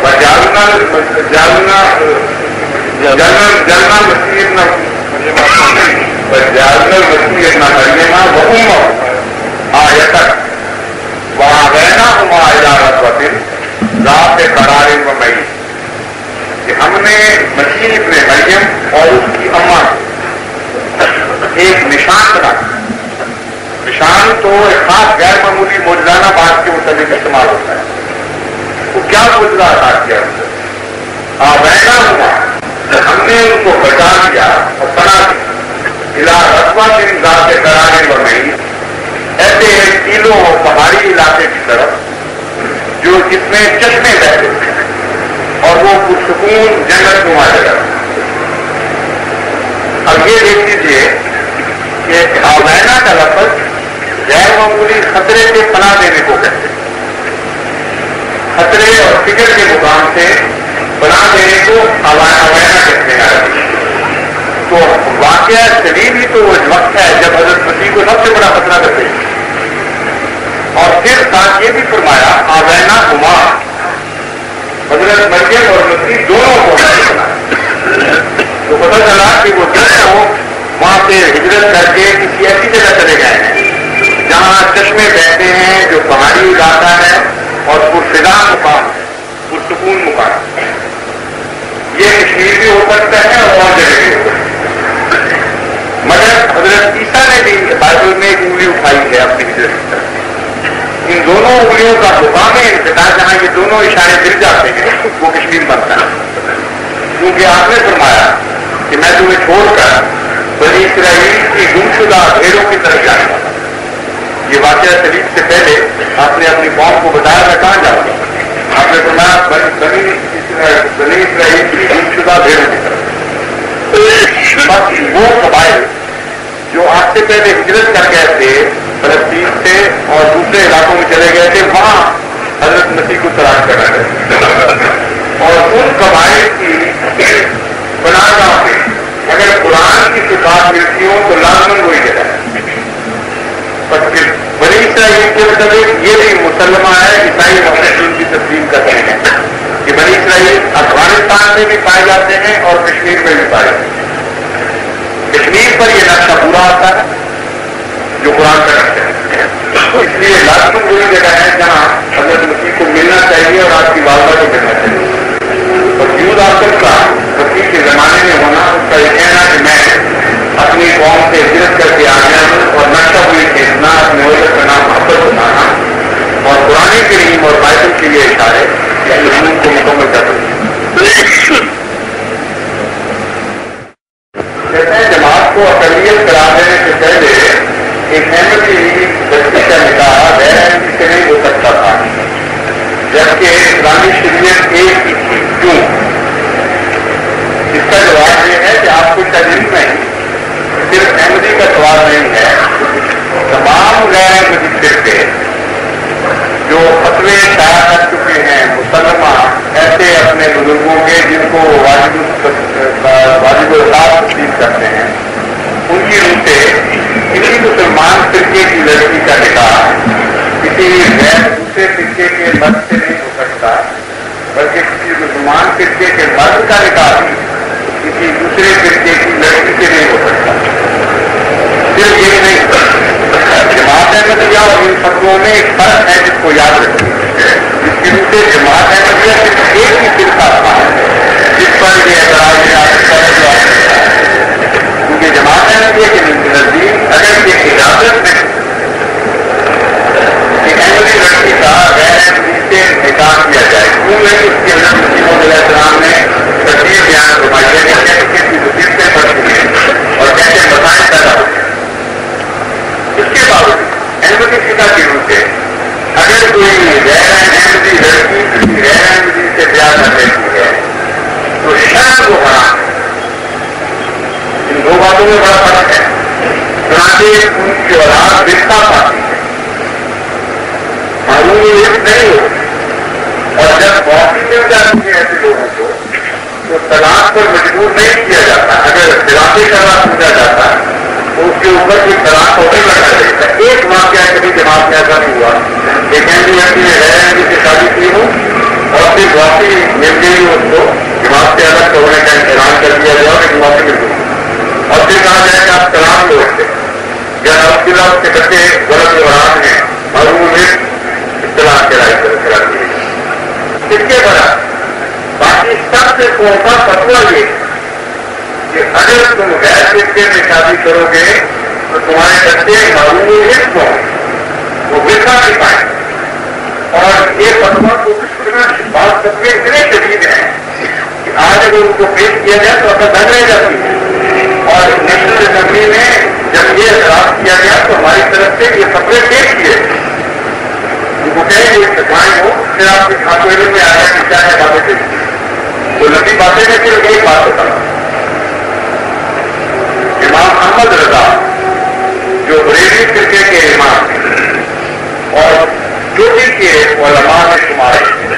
S1: وَجَعَلْنَا الْمَسِيحَ ابْنَ مَرْيَمَ وَأُمَّهُ آیَةً وَأَوَيْنَاهُمَا إِلَىٰ رَبِّهِمْ ذَاتِ قَرَارٍ وَمَعِينٍ کہ ہم نے مسیح ابن مریم اور اس کی اماں ایک نشان بنا، نشان تو ایک خاص غیر معمولی موجودانہ بات کے متعلق استعمال ہوتا ہے۔ وہ کیا موجودہ ادا کیا آوینا ہوا، ہم نے ان کو بچا دیا اور بنا دیا علا رقبہ دن ذات کرانے و نہیں ایسے ٹیلوں اور پہاڑی علاقے کی طرف جو جس میں چشمے بہتے تھے اور وہ پرسکون جنت نما جگہ۔ اب یہ دیکھ لیجیے کہ آوینا کا لفظ غیر معمولی خطرے سے پناہ دینے کو کہتے ہیں، خطرے اور فکر کے مقام سے بنا دینے کو اوینا کہتے ہیں عربی. تو واقعہ شدید ہی تو وہ وقت ہے جب حضرت مسیح کو سب سے بڑا خطرہ کرتے ہیں. اور پھر ساتھ یہ بھی فرمایا اوینا ہما، حضرت مریم اور مسیح دونوں کو بنا. تو پتہ چلا کہ وہ دونوں وہاں سے ہجرت کر کے کسی ایسی جگہ چلے گئے ہیں جہاں چشمے بہتے ہیں، جو پہاڑی علاقہ ہے اور پرفضا مقام ہے، پرسکون مقام. یہ کشمیر بھی ہو سکتا ہے اور جگہ بھی ہو سکتا ہے. مگر حضرت عیسیٰ نے بھی بائبل میں ایک انگلی اٹھائی ہے اپنی ہجرت کی طرف. ان دونوں انگلیوں کا مقام انتقال جہاں یہ دونوں اشارے مل جاتے ہیں وہ کشمیر بنتا ہے. کیونکہ آپ نے فرمایا کہ میں تمہیں چھوڑ کر بنی اسرائیل کی گمشدہ بھیڑوں کی طرف جانے والا. یہ واقعہ شریف سے پہلے آپ نے اپنی قوم کو بتایا میں کہاں جاؤں گا. آپ نے فرمایا بنی اسرائیل کی گمشدہ بھیڑوں کی طرف. بس وہ قبائل جو آپ سے پہلے ہجرت کر گئے تھے فلسطین سے اور دوسرے علاقوں میں چلے گئے تھے، وہاں حضرت مسیح کو تلاش کر رہے تھے. اور ان قبائل کی بنا گاہ پہ اگر قرآن کی صفات ملتی ہوں تو لازمن وہی جگہ ہے. بنی اسرائیل کے مطابق یہ بھی مسلمہ ہے، عیسائی محمد کی تسلیم کرتے ہیں کہ بنی اسرائیل افغانستان میں بھی پائے جاتے ہیں اور کشمیر میں بھی پائے جاتے ہیں. کشمیر پر یہ نقشہ پورا آتا ہے جو قرآن کا نقشہ ہے. اس لیے لازمن وہی جگہ ہے جہاں حضرت مسیح کو ملنا چاہیے اور آپ کی والدہ کو ملنا چاہیے. اور یوز آفر کا مسیح کے زمانے میں ہونا اس کا یہ کہنا کہ میں اپنی قوم سے ہجرت کر کے آ گیا ہوں اور نقشہ ہوئی کھینچنا، اپنے وجہ کا نام محبت بتانا اور قرآن کریم اور بائبل کے لیے اشارے مضمون کو مکمل کر سکتے. کہتے ہیں جماعت کو اقلیت قرار دینے سے پہلے ایک احمدی بچی کا نکاح غیر احمدی سے نہیں ہو سکتا تھا، جبکہ اسلامی شریعت ایک ہی تھی. کیوں؟ اس کا جواب یہ ہے کہ آپ کو تعلیم میں صرف احمدی کا سوال نہیں ہے. تمام غیر احمدی فرقے جو فتوے شائع کر چکے ہیں مسلمہ ایسے اپنے بزرگوں کے جن کو واجب الخاص تسلیم کرتے ہیں، ان کی روح سے کسی مسلمان فرقے کی لڑکی کا نکاح کسی غیر دوسرے فرقے کے مرد سے نہیں ہو سکتا، بلکہ کسی مسلمان فرقے کے مرد کا نکاح بھی کسی دوسرے فرقے کی لڑکی سے نہیں ہو سکتا. صرف یہ نہیں، جماعت احمدیہ اور ان فتووں میں ایک فرق ہے جس کو یاد رکھیں. جس کی روح سے جماعت احمدیہ صرف ایک ہی فرقہ تھا جس پر یہ اعتراض ہے. کیونکہ جماعت احمدیہ کے نزدیک اگر یہ اجازت میں کہ احمدی لڑکی کا غیر احمدی سے نکاح کیا جائے، کیوں نہیں اس کے اندر مسیحوں علیہ السلام نے تفصیل بیان فرمائی ہے کہ کیسے کی تصدیقیں بڑھتی ہیں اور کیسے مسائل پیدا ہوتے ہیں. اس کے باوجود احمدی فقہ کی روح سے اگر کوئی غیر احمدی لڑکی کسی غیر احمدی سے پیار کر لیتی ہے تو شرم کو حرام ہے. ان دو باتوں میں بڑا فرق ہے. چنانچہ ان کی اولاد رشتہ پاتی ہے، قانونی رشت نہیں ہوتی. اور جب موقع مل جاتی ہے ایسے لوگوں کو تو طلاق پر مجبور نہیں کیا جاتا. اگر خلافی کرنا پوچھا جاتا تو اس کے اوپر کوئی طلاق ہونے لگا دیتا ہے. ایک واقعہ کبھی جماعت میں ایسا نہیں ہوا. ایک احمدی لڑکی نے غیر احمدی سے شادی کی ہوں اور پھر واقعی مل گئی اس کو جماعت سے الگ ہونے کا اعلان کر دیا گیا اور ایک واقعی مل گئی اور پھر کہا جائے کہ آپ طلاق لوگ تھے یا اس کے بچے غلط وراثت ہیں اور انہیں اطلاع کرا دی. اس کے بعد باقی سب سے چھوٹا فتویٰ یہ کہ اگر تم غیر فرقے میں شادی کرو گے تو تمہارے بچے معلومی حص ہوں، وہ ورثہ نہیں پائیں. اور یہ فتویٰ کو بات فتوے اتنے شدید ہیں کہ آج اگر ان کو پیش کیا جائے تو اپنا دنگ رہ جاتی ہے. اور نیشنل اسمبلی میں جب یہ اعتراض کیا گیا تو ہماری طرف سے یہ فتوے پیش کیے ان کو کہیں گے سکھائیں ہو پھر آپ کے خاتوے میں آیا کہ کیا ہے باتیں پیش تو لمبی باتیں میں صرف ایک بات ہوتا ہے. امام احمد رضا جو بریلوی فرقے کے امام ہیں اور چوٹی کے علماء میں شمار ہیں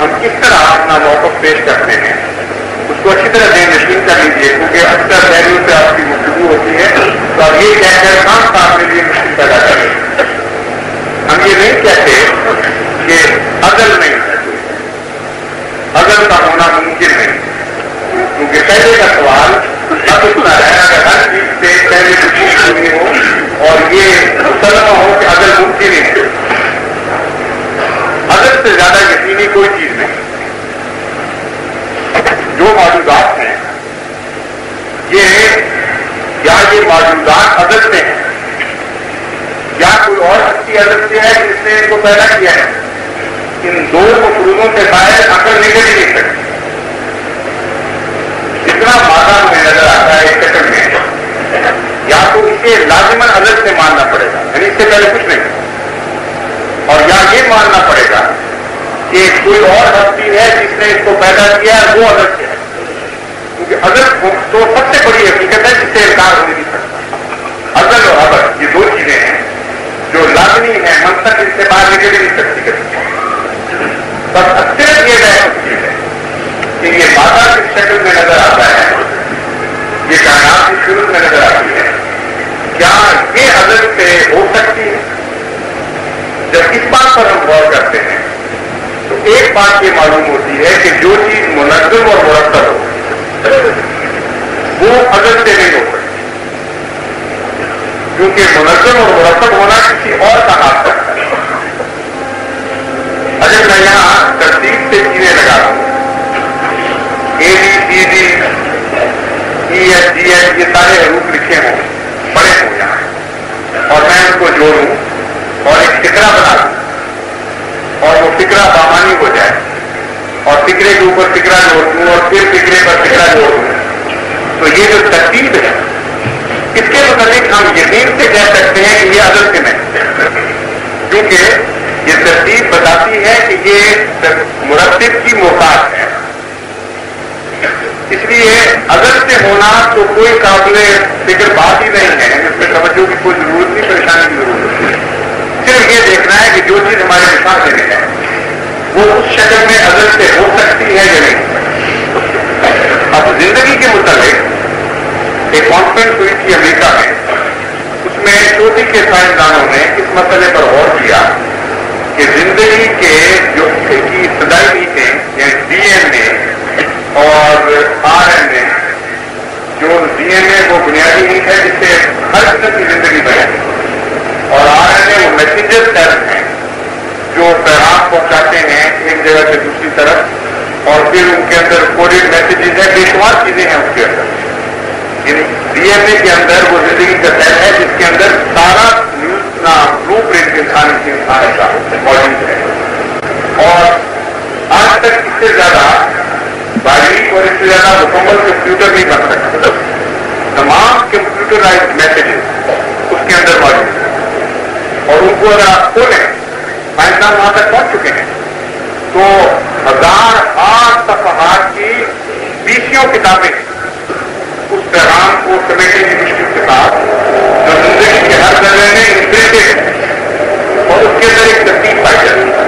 S1: ہم کس طرح اپنا موقف پیش کرتے ہیں اس کو اچھی طرح ذہن نشین کر لیجیے، کیونکہ اکثر پہلو سے آپ کی گفتگو ہوتی ہے تو آپ یہ کہہ کر خام صاحب کے لیے مشکل پیدا کریں۔ ہم یہ نہیں کہتے کہ عدل نہیں ہے، عدل کا ہونا ممکن نہیں، کیونکہ پہلے کا سوال عدل کا ہے، اگر ہر چیز سے پہلے کوشش کرنی ہو اور یہ مسلمہ ہو کہ عدل ممکن ہی ہے، عدل سے زیادہ یقینی کوئی چیز نہیں۔ جو موجودات ہیں یہ موجودات عدل سے ہیں یا کوئی اور ہستی عدل سے ہے جس نے ان کو پیدا کیا ہے، ان دو مفروضوں سے باہر عقل نکل ہی نہیں سکتی۔ جتنا مادہ ہمیں نظر آتا ہے اس چکر میں یا تو اسے لازماً عدل سے ماننا پڑے گا، یعنی اس سے پہلے کچھ نہیں، اور یا یہ ماننا پڑے گا کہ کوئی اور ہستی ہے جس نے اس کو پیدا کیا ہے، وہ عدل سے ہے، کیونکہ عدل تو سب سے بڑی حقیقت ہے جس سے انکار ہو نہیں سکتا۔ عدل اور عبد یہ دو چیزیں ہیں جو لازمی ہیں، منطق ان سے باہر نکل ہی نہیں سکتی کبھی۔ بس اکثر یہ چیز ہے کہ یہ مادہ کس شکل میں نظر آتا ہے، یہ کائنات کی صورت میں نظر آتی ہے، کیا یہ عدل سے ہو سکتی ہے؟ جب اس بات پر ہم غور کرتے ہیں تو ایک بات یہ معلوم ہوتی ہے کہ جو چیز منظم اور مرتب ہو وہ عدل سے نہیں ہو سکتی، کیونکہ منظم اور مرتب ہونا کسی اور کا ہاتھ رکھتا ہے۔ اگر میں یہاں ترتیب سے چیزیں لگا دوں، A B C D E F G F, یہ سارے حروف لکھے ہوں، پڑے ہوں یہاں، اور میں ان کو جوڑوں اور ایک فکرہ بنا دوں اور وہ فکرہ بامانی ہو جائے، اور فکرے کے اوپر فکرہ جوڑ دوں اور پھر فکرے پر فکرہ جوڑ دوں، تو یہ جو ترتیب ہے اس کے متعلق ہم یقین سے کہہ سکتے ہیں کہ یہ عدل سے نہیں، کیونکہ یہ ترتیب بتاتی ہے کہ یہ مرتب کی محتاج ہے۔ اس لیے عدل سے ہونا تو کوئی قابل فکر بات ہی نہیں ہے، اس میں توجہ کی کوئی ضرورت نہیں، پریشانی کی ضرورت نہیں، صرف یہ دیکھنا ہے کہ جو چیز ہمارے سامنے میں ہے وہ اس شکل میں عدل سے ہو سکتی ہے یا نہیں۔ اب زندگی کے متعلق ایک کانفرنس ہوئی تھی امریکہ میں، اس میں چوٹی کے سائنسدانوں نے اس مسئلے پر غور کیا کہ زندگی کے جو ابتدائی میٹیں یعنی ڈی این اے اور آر این اے، جو ڈی این اے وہ بنیادی نہیں ہے جس سے ہر قسم کی زندگی بنے، اور آر این اے وہ میسنجر سیلز ہیں جو پیغام پہنچاتے ہیں ایک جگہ سے دوسری طرف، اور پھر ان کے اندر کوڈیڈ میسیجز ہیں، بے شمار چیزیں ہیں اس کے اندر۔ ڈی این اے کے اندر وہ زندگی کا سیل ہے جس کے اندر سارا بلو پرنٹ انسان کا موجود ہے، اور آج تک اس سے زیادہ باریک اور اس سے زیادہ مکمل کمپیوٹر نہیں بن سکتا۔ تمام کمپیوٹرائز میسیجز اس کے اندر موجود ہیں، اور ان کو اگر آپ کھولیں، سائنسدان وہاں تک پہنچ چکے ہیں، تو 1008 صفحات کی 20 کتابیں اس پیغام کو سمیٹنے کی مشکل کے ساتھ جو زندگی کے ہر ذرے میں انٹریکٹڈ ہے، اور اس کے اندر ایک ترتیب پائی جاتی ہے۔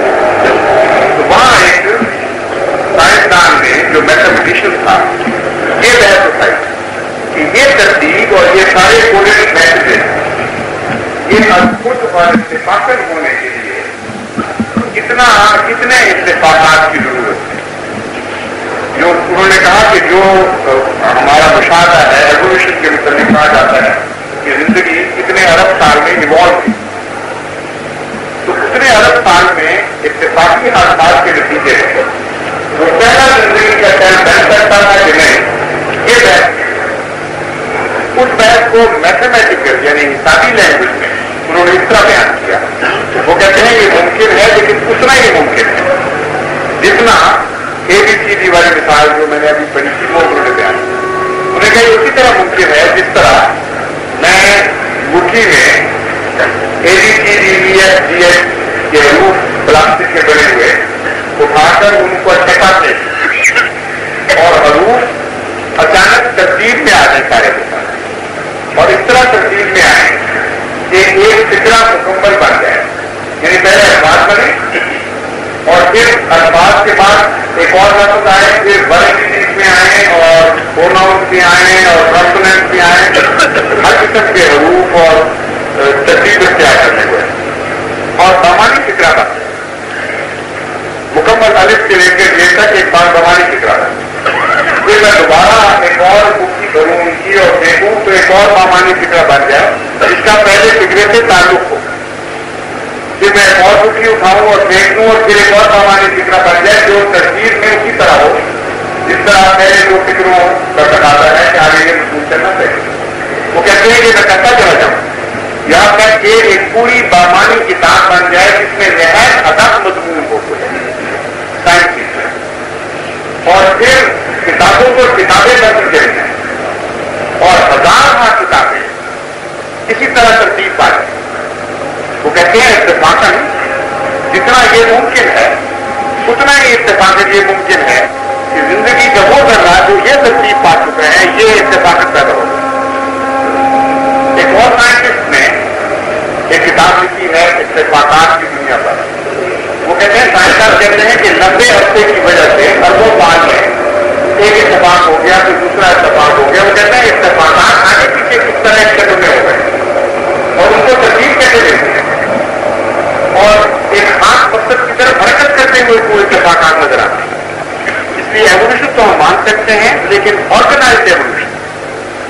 S1: تو وہاں ایک سائنسدان نے جو میتھمیٹیشین تھا یہ بحث اٹھائی کہ یہ ترتیب اور یہ سارے کوڈیڈ میسیجز یہ خود اور اتفاقاً ہونے کے لیے کتنے اتفاقات کی ضرورت ہے۔ جو انہوں نے کہا کہ جو ہمارا مشاہدہ ہے ایوولوشن کے متعلق کہا جاتا ہے کہ زندگی کتنے ارب سال میں ایوالو ہوئی، تو اتنے ارب سال میں اتفاقی حادثات کے نتیجے میں وہ پہلا زندگی کا سیل بن سکتا تھا کہ نہیں، یہ بحث اس بحث کو میتھمیٹیکل یعنی حسابی لینگویج میں انہوں نے اس طرح بیان کیا۔ وہ کہتے ہیں یہ ممکن ہے لیکن اتنا ہی ممکن ہے جتنا اے بی سی ڈی والی مثال جو میں نے ابھی پڑھی تھی وہ انہوں نے بیان کی۔ انہوں نے کہا یہ اسی طرح ممکن ہے جس طرح میں مٹھی میں A B C D E F G F کے حروف پلاسٹک کے بنے ہوئے اٹھا کر ان کو چپاتے اور حروف اچانک ترتیب میں آ جائے سارے کے ساتھ، اور اس طرح ترتیب میں آئے کہ ایک فکرہ مکمل بن جائے، یعنی پہلے اخبار بنے اور پھر پھر الفاظ کے بعد ایک اور لفظ آئے، پھر ورڈ میں آئے اور پروناؤنس بھی آئے اور کنسوننٹ بھی آئے، ہر قسم کے حروف اور ترتیب اختیار کرنے ہوئے اور بامانی فکرہ تھا، مکمل الف سے لے کے یہ تک ایک بار بامانی فکرہ تھا۔ پھر میں دوبارہ ایک اور بکی کروں ان کی اور دیکھوں تو ایک اور بامانی فکرہ بن جائے، اس کا پہلے فکرے سے تعلق ہو، پھر میں ایک اور بکی اٹھاؤں اور دیکھوں اور پھر ایک اور بامانی فکرہ بن جائے جو ترتیب میں اسی طرح ہو جس طرح پہلے جو فکروں کا تقاضا ہے کہ آگے یہ محسوس کرنا چاہیے۔ وہ کہتے ہیں کہ میں کرتا چلا جاؤں یہاں تک کہ ایک پوری بامانی کتاب بن جائے جس میں نہایت ادب مضمون ہو سائنس کی، اور پھر کتابوں کو کتابیں بدل جائیں اور ہزارواں کتابیں اسی طرح ترتیب پا جائیں۔ وہ کہتے ہیں اتفاقاً جتنا یہ ممکن ہے اتنا ہی اتفاقاً یہ ممکن ہے کہ زندگی کا وہ ذرہ جو یہ ترتیب پا چکے ہیں یہ اتفاقاً پیدا ہو۔ ایک اور سائنٹسٹ نے ایک کتاب لکھی ہے اتفاقات کی دنیا پر۔ وہ کہتے ہیں سائنسدان کہتے ہیں کہ 90 ہفتے کی وجہ سے اربوں سال میں ایک اتفاق ہو گیا پھر دوسرا اتفاق ہو گیا۔ وہ کہتے ہیں اتفاقات آگے پیچھے کس طرح ایک قدم میں ہو گئے اور ان کو ترتیب کیسے دیتے ہیں اور ایک خاص مقصد کی طرف حرکت کرتے ہوئے کوئی اتفاقات نظر آتے ہیں۔ اس لیے ایوولوشن تو ہم مان سکتے ہیں لیکن آرگنائزڈ ایوولوشن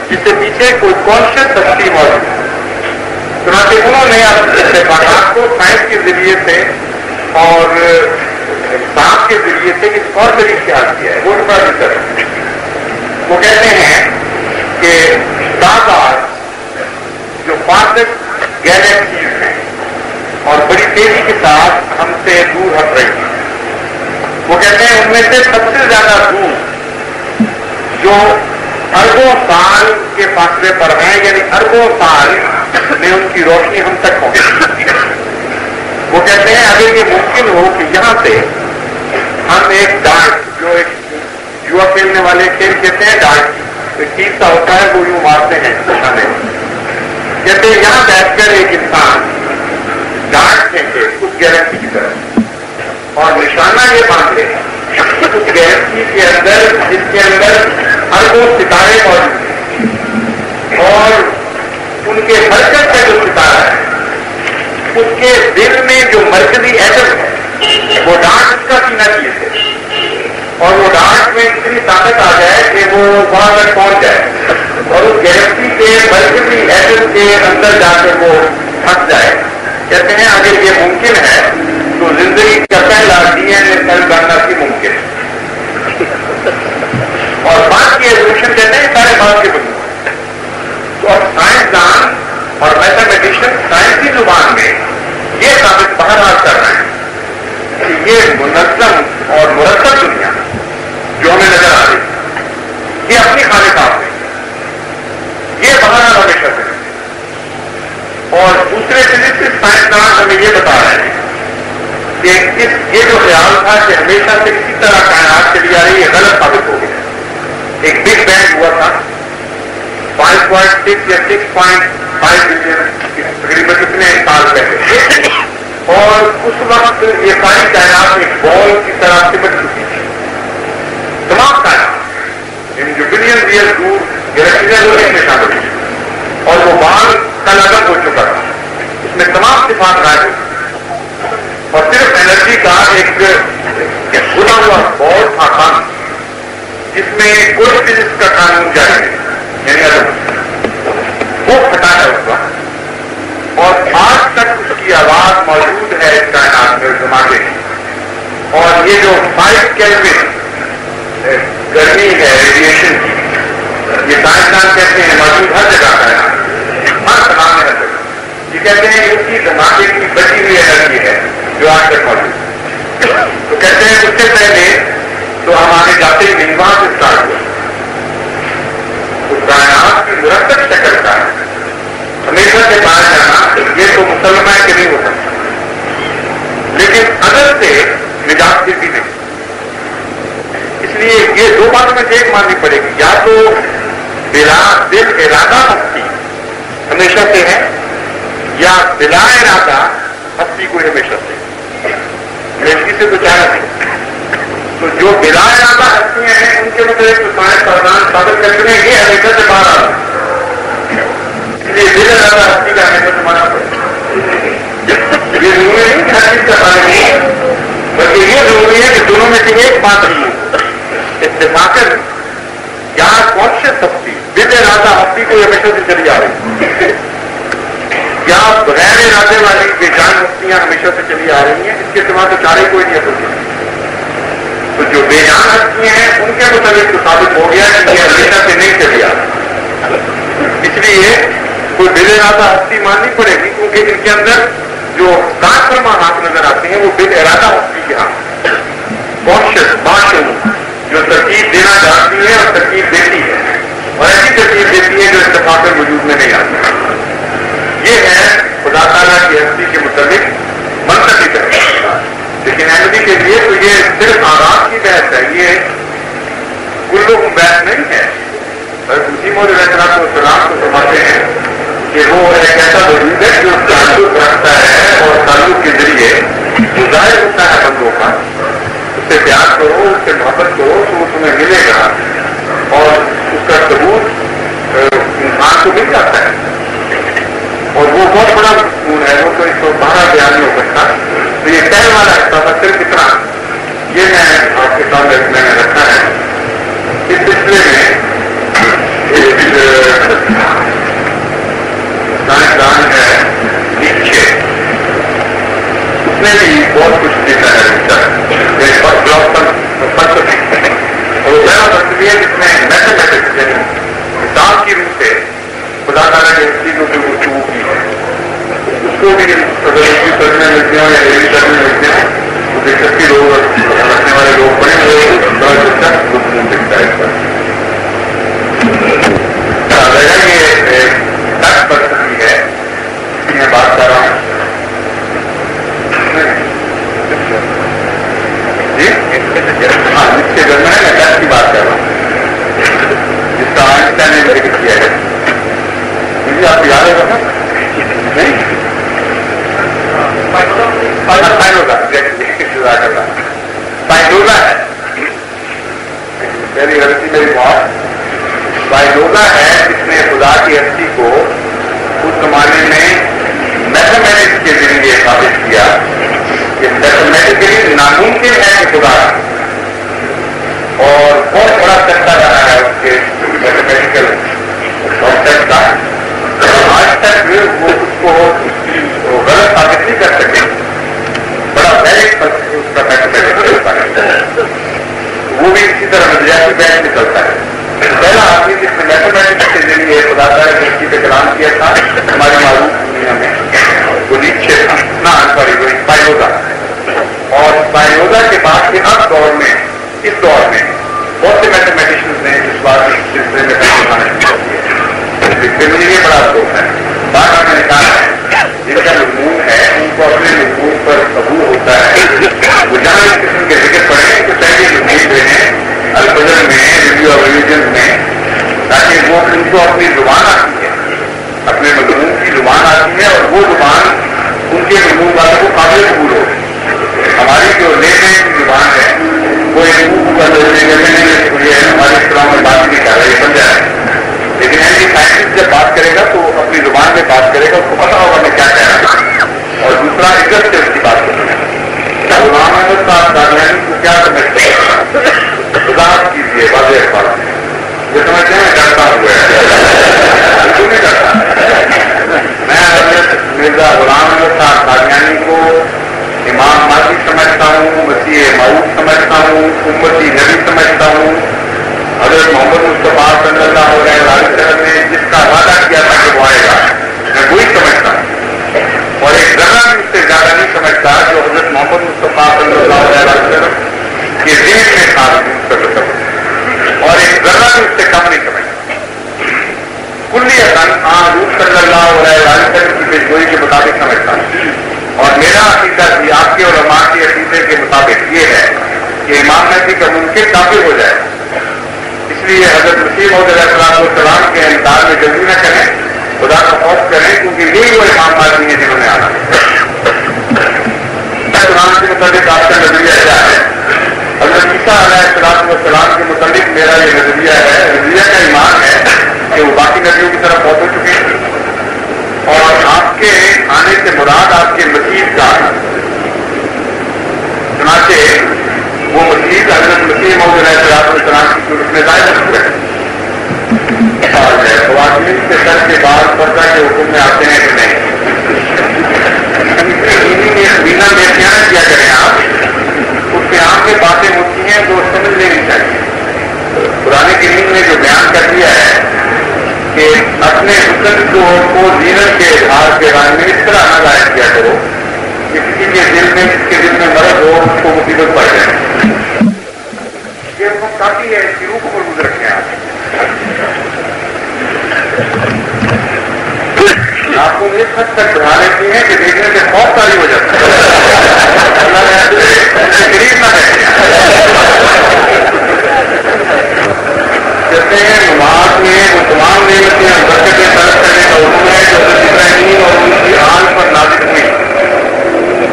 S1: جس سے پیچھے کوئی کانشیس ہستی موجود ہے، چنانچہ انہوں نے اتفاقات کو سائنس کے ذریعے سے اور سانس کے ذریعے سے اس اور طریقے سے حل کیا ہے۔ وہ بڑا بہتر ہے۔ وہ کہتے ہیں کہ تعداد جو فاسٹ گیلیکسیز ہیں اور بڑی تیزی کے ساتھ ہم سے دور ہٹ رہی ہیں، وہ کہتے ہیں ان میں سے سب سے زیادہ دور جو اربوں سال کے فاصلے پر ہیں، یعنی اربوں سال میں ان کی روشنی ہم تک پہنچ۔ وہ کہتے ہیں اگر یہ ممکن ہو کہ یہاں سے ہم ایک ڈانٹ جو ایک یوا کھیلنے والے کھیل کہتے ہیں ڈانٹ ایک چیز سا ہوتا ہے وہ یوں مارتے ہیں نشانے، کہتے ہیں یہاں بیٹھ کر ایک انسان ڈانٹ پھینکے اس گیلیکسی کی طرف اور نشانہ یہ باندھے اس گیلیکسی کے اندر جس کے اندر اربوں ستارے موجود ہیں اور ان کے حرکت کا جو ستارہ ہے اس کے دل میں جو مرکزی ایٹم ہے وہ ڈانٹ اس کا سینہ کیے تھے اور وہ ڈانٹ میں اتنی طاقت آ جائے کہ وہ وہاں تک پہنچ جائے اور اس گیلیکسی کے مرکزی ایٹم کے اندر جا کر وہ پھنس جائے۔ کہتے ہیں اگر یہ ممکن ہے تو زندگی کا پہلا ڈی این اے سیل بننا بھی ممکن ہے اور بات کی ایوولوشن کہتے ہیں سارے بات کے بنو۔ تو اب سائنسدان اور میتھمیٹیشین سائنسی زبان میں یہ ثابت بہرحال کر رہے ہیں کہ یہ منظم اور مرتب دنیا جو ہمیں نظر آ رہی ہے یہ اپنی خالقات میں یہ بہرحال ہمیشہ سے، اور دوسرے فزکس سائنسدان ہمیں یہ بتا رہے ہیں کہ یہ جو خیال تھا کہ ہمیشہ سے اسی طرح کائنات چلی آ رہی ہے غلط ثابت ہو گیا۔ ایک بگ بینگ ہوا تھا 5.6 یا 6.5 بلین تقریباً اتنے سال پہلے، اور اس وقت یہ ساری کائنات ایک بال کی طرح سمٹ چکی تھی۔ تمام کائنات ان جو بلین ایئر دور گیلیکسیز میں شامل تھی اور وہ بال کل ادب ہو چکا تھا، اس میں تمام صفات غائب ہوئی اور صرف انرجی کا ایک بنا ہوا بال تھا قانون جس میں کوئی فزکس کا قانون جاری نہیں، یعنی ادب وہ پھٹا ہے اس وقت، اور آج تک اس کی آواز موجود ہے اس کائنات میں دماغے میں۔ اور یہ جو 5 کیلوین گرمی ہے ریڈیشن کی، یہ سائنسدان کہتے ہیں موجود ہر جگہ کائنات ہر تمام میں ہر جگہ، یہ کہتے ہیں اس کی دماغے کی بچی ہوئی انرجی ہے جو آج تک موجود ہے۔ تو کہتے ہیں اس سے پہلے تو ہم آگے جاتے ہی نہیں، وہاں سے اسٹارٹ ہوا اس کائنات کی مرتب شکل کا ہمیشہ سے پایا جانا یہ تو مسلمہ ہے کہ نہیں ہو سکتا، لیکن اگر سے نجات کی بھی نہیں۔ اس لیے یہ دو باتوں میں سے ایک ماننی پڑے گی، یا تو بلا دل ارادہ ہستی ہمیشہ سے ہے یا بلا ارادہ ہستی کوئی ہمیشہ سے۔ لیکن سے تو چاہے تو جو بلا ارادہ ہستیاں ہیں ان کے مطلب تو سائنس پردان ثابت کرتے ہیں یہ حقیقت سے باہر آ رہا ہے، اس لیے بلا ارادہ ہستی کا حقیقت سے مانا پڑے. یہ ضروری نہیں کہ ہر چیز کا بارے نہیں، بلکہ یہ ضروری ہے کہ دونوں میں سے ایک بات نہیں اتفاقاً یا کانشیس ہستی بلا ارادہ ہستی کو ہمیشہ سے چلی آ رہی، یا بغیر ارادے والی بے جان ہستیاں ہمیشہ سے چلی آ رہی ہیں، اس کے سوا تو چارے کوئی نہیں ہوتی. تو جو بے جان ہستیاں ہیں ان کے مطابق تو ثابت ہو گیا کہ یہ ہمیشہ سے نہیں چلی آ رہی، اس لیے کوئی بے ارادہ ہستی ماننی پڑے گی، کیونکہ ان کے اندر جو کان فرمانات نظر آتے ہیں وہ بے ارادہ ہستی کے ہاں کانشیس باشعور جو ترکیب دینا چاہتی ہے اور ترکیب دیتی ہے، اور ایسی ترکیب دیتی ہے جو اتفاق وجود میں نہیں آتی. یہ ہے خدا تعالیٰ کی ہستی کے متعلق منطقی طرح. لیکن احمدی کے لیے تو یہ صرف آرام کی بحث ہے، یہ کلو بحث نہیں ہے. مسیح موعود علیہ السلام کو فرماتے ہیں کہ وہ ایک ایسا وجود ہے جو تعلق رکھتا ہے اور تعلق کے ذریعے جو ظاہر ہوتا ہے بندوں کا، اس سے پیار کرو، اس سے محبت کرو تو وہ تمہیں ملے گا، اور اس کا ثبوت انسان کو مل جاتا ہے. اور وہ بہت بڑا مضمون ہے، وہ تو اس کو باہر بیان نہیں ہو سکتا. تو یہ پہلے والا حصہ تھا صرف اتنا، یہ میں آپ کے سامنے میں نے رکھا ہے. اس سلسلے میں ایک سائنسدان ہے نیچے، اس نے بھی بہت کچھ لکھا ہے فلسفی، اور وہ پہلا فلسفی ہے جس میں میتھمیٹکس یعنی حساب کی روح سے خدا تعالیٰ کی ہستی کو جو گفتگو کی ہے، اس کو بھی اگر اس کی کرنے لگتے ہوں یا ریلی کرنے لگتے ہیں تو دلچسپی لوگ رکھنے والے لوگ پڑے ہوئے بڑا دلچسپ گفتگو دکھتا ہے. اس پر یہ ٹچ فلسفی ہے جس کی میں بات کر رہا ہوں. جی ہاں، جس کے گھر میں میں ٹچ کی بات کر رہا ہوں، جس کا آئنسٹائن نے ذکر کیا ہے. آپ کو یاد ہوگا نا؟ نہیں سائنوزا ہے میری غلطی، میری بات سائنوزا ہے جس نے خدا کی ہستی کو اس زمانے میں میتھمیٹکس کے ذریعے ثابت کیا کہ میتھمیٹیکلی ناممکن ہے کہ خدا، اور بہت بڑا چرچا رہا ہے اس کے میتھمیٹیکل کانسیپٹ کا. آج تک وہ اس کو غلط ثابت نہیں کر سکے، بڑا ویلڈ اس کا میتھمیٹکس ہوتا ہے. وہ بھی اسی طرح نظریاتی بحث میں چلتا ہے. پہلا آدمی جس نے میتھمیٹکس کے ذریعے خدا تعالیٰ کی ہستی پہ کلام کیا تھا ہماری معروف دنیا میں وہ نیچے تھا، نہ سوری وہ اسپائنوزا. اور اسپائنوزا کے بعد کے ہر دور میں، اس دور میں بہت سے میتھمیٹیشنز نے اس بات کے سلسلے میں پیسے کھانے کی ہوتی ہے. مجھے یہ بڑا افسوس ہے، بات میں نے کہا ہے جن کا مضمون ہے ان کو اپنے مضمون پر قبول ہوتا ہے. وہ جہاں اس قسم کے ذکر پڑھیں تو پہلے مضمون دیں الفجر میں، ریویو آف ریلیجن میں، تاکہ وہ ان کو اپنی زبان آتی ہے، اپنے مضمون کی زبان آتی ہے، اور وہ زبان ان کے مضمون والوں کو قابل قبول ہو. ہماری جو لینے کی زبان ہے وہ ایک ہمارے اسلام میں بات نہیں کر رہا، یہ سمجھا ہے. لیکن ایسی سائنٹسٹ جب بات کرے گا تو اپنی زبان میں بات کرے گا، اس کو پتا ہوگا میں کیا کہہ رہا ہوں. اور دوسرا عزت سے اس کی بات کرے گا. غلام احمد صاحب قادیانی کو کیا سمجھتے ہیں؟ وضاحت کیجیے واضح بات. یہ سمجھتے ہیں ڈرتا ہوا ہے، کیوں نہیں ڈرتا؟ میں حضرت مرزا غلام احمد صاحب قادیانی کو امام مہدی سمجھتا ہوں، مسیح موعود سمجھتا ہوں، امتی نبی سمجھتا ہوں. حضرت محمد مصطفیٰ صلی اللہ علیہ وسلم نے جس کا وعدہ کیا تھا کہ وہ آئے گا، میں وہی سمجھتا ہوں. اور ایک ذرہ بھی اس سے زیادہ نہیں سمجھتا جو حضرت محمد مصطفیٰ صلی اللہ علیہ وسلم کے ذہن میں تھا، اور ایک ذرہ بھی اس سے کم نہیں سمجھتا. کلیتاً حضور صلی اللہ علیہ وسلم کی پیشگوئی کے مطابق سمجھتا ہوں. اور میرا عقیدہ بھی آپ کے علماء کے عقیدے کے مطابق یہ ہے کہ امام مہدی کا ممکن کافی ہو جائے. اس لیے حضرت مسیح موعود علیہ السلام کے انتظار میں جلدی نہ کریں، خدا کا خوف کریں، کیونکہ یہی وہ امام مہدی ہیں جنہوں نے آنا. قرآن کے مطابق آپ کا نظریہ یہ نظریہ ہے، نظریہ کا ایمان ہے کہ وہ باقی نبیوں کی طرف پہنچ ہو چکے ہیں اور آپ کے آنے سے مراد آپ کے مسیح کا چنانچہ وہ مسیح حضرت مسیح موعود علیہ السلام کی صورت میں ظاہر ہو چکے ہیں اور خواتین کے سر کے بعد پردہ کے حکم میں آتے ہیں کہ نہیں، بینا میں خیال کیا کریں آپ، اس کے عام میں باتیں ہوتی ہیں جو سمجھ لینی چاہیے۔ قرآن کریم نے جو بیان کر دیا ہے کہ اپنے حسن کو زینت کے اظہار کے بارے میں اس طرح نہ ظاہر کیا کرو کہ کسی کے دل میں، جس کے دل میں مرض ہو اس کو مصیبت پڑ جائے۔ یہ ہم کافی ہے، اس کی روح کو محفوظ رکھیں آپ کو اس حد تک بڑھا لیتی ہیں کہ دیکھنے سے خوف تاری ہو جاتا ہے، قریب نہ رہتے ہیں۔ جیسے نماز میں وہ تمام نعمتیں اور برکتیں طلب کرنے کا حکم ہے جو حضرت ابراہیم اور ان کی آل پر نازل ہوئی،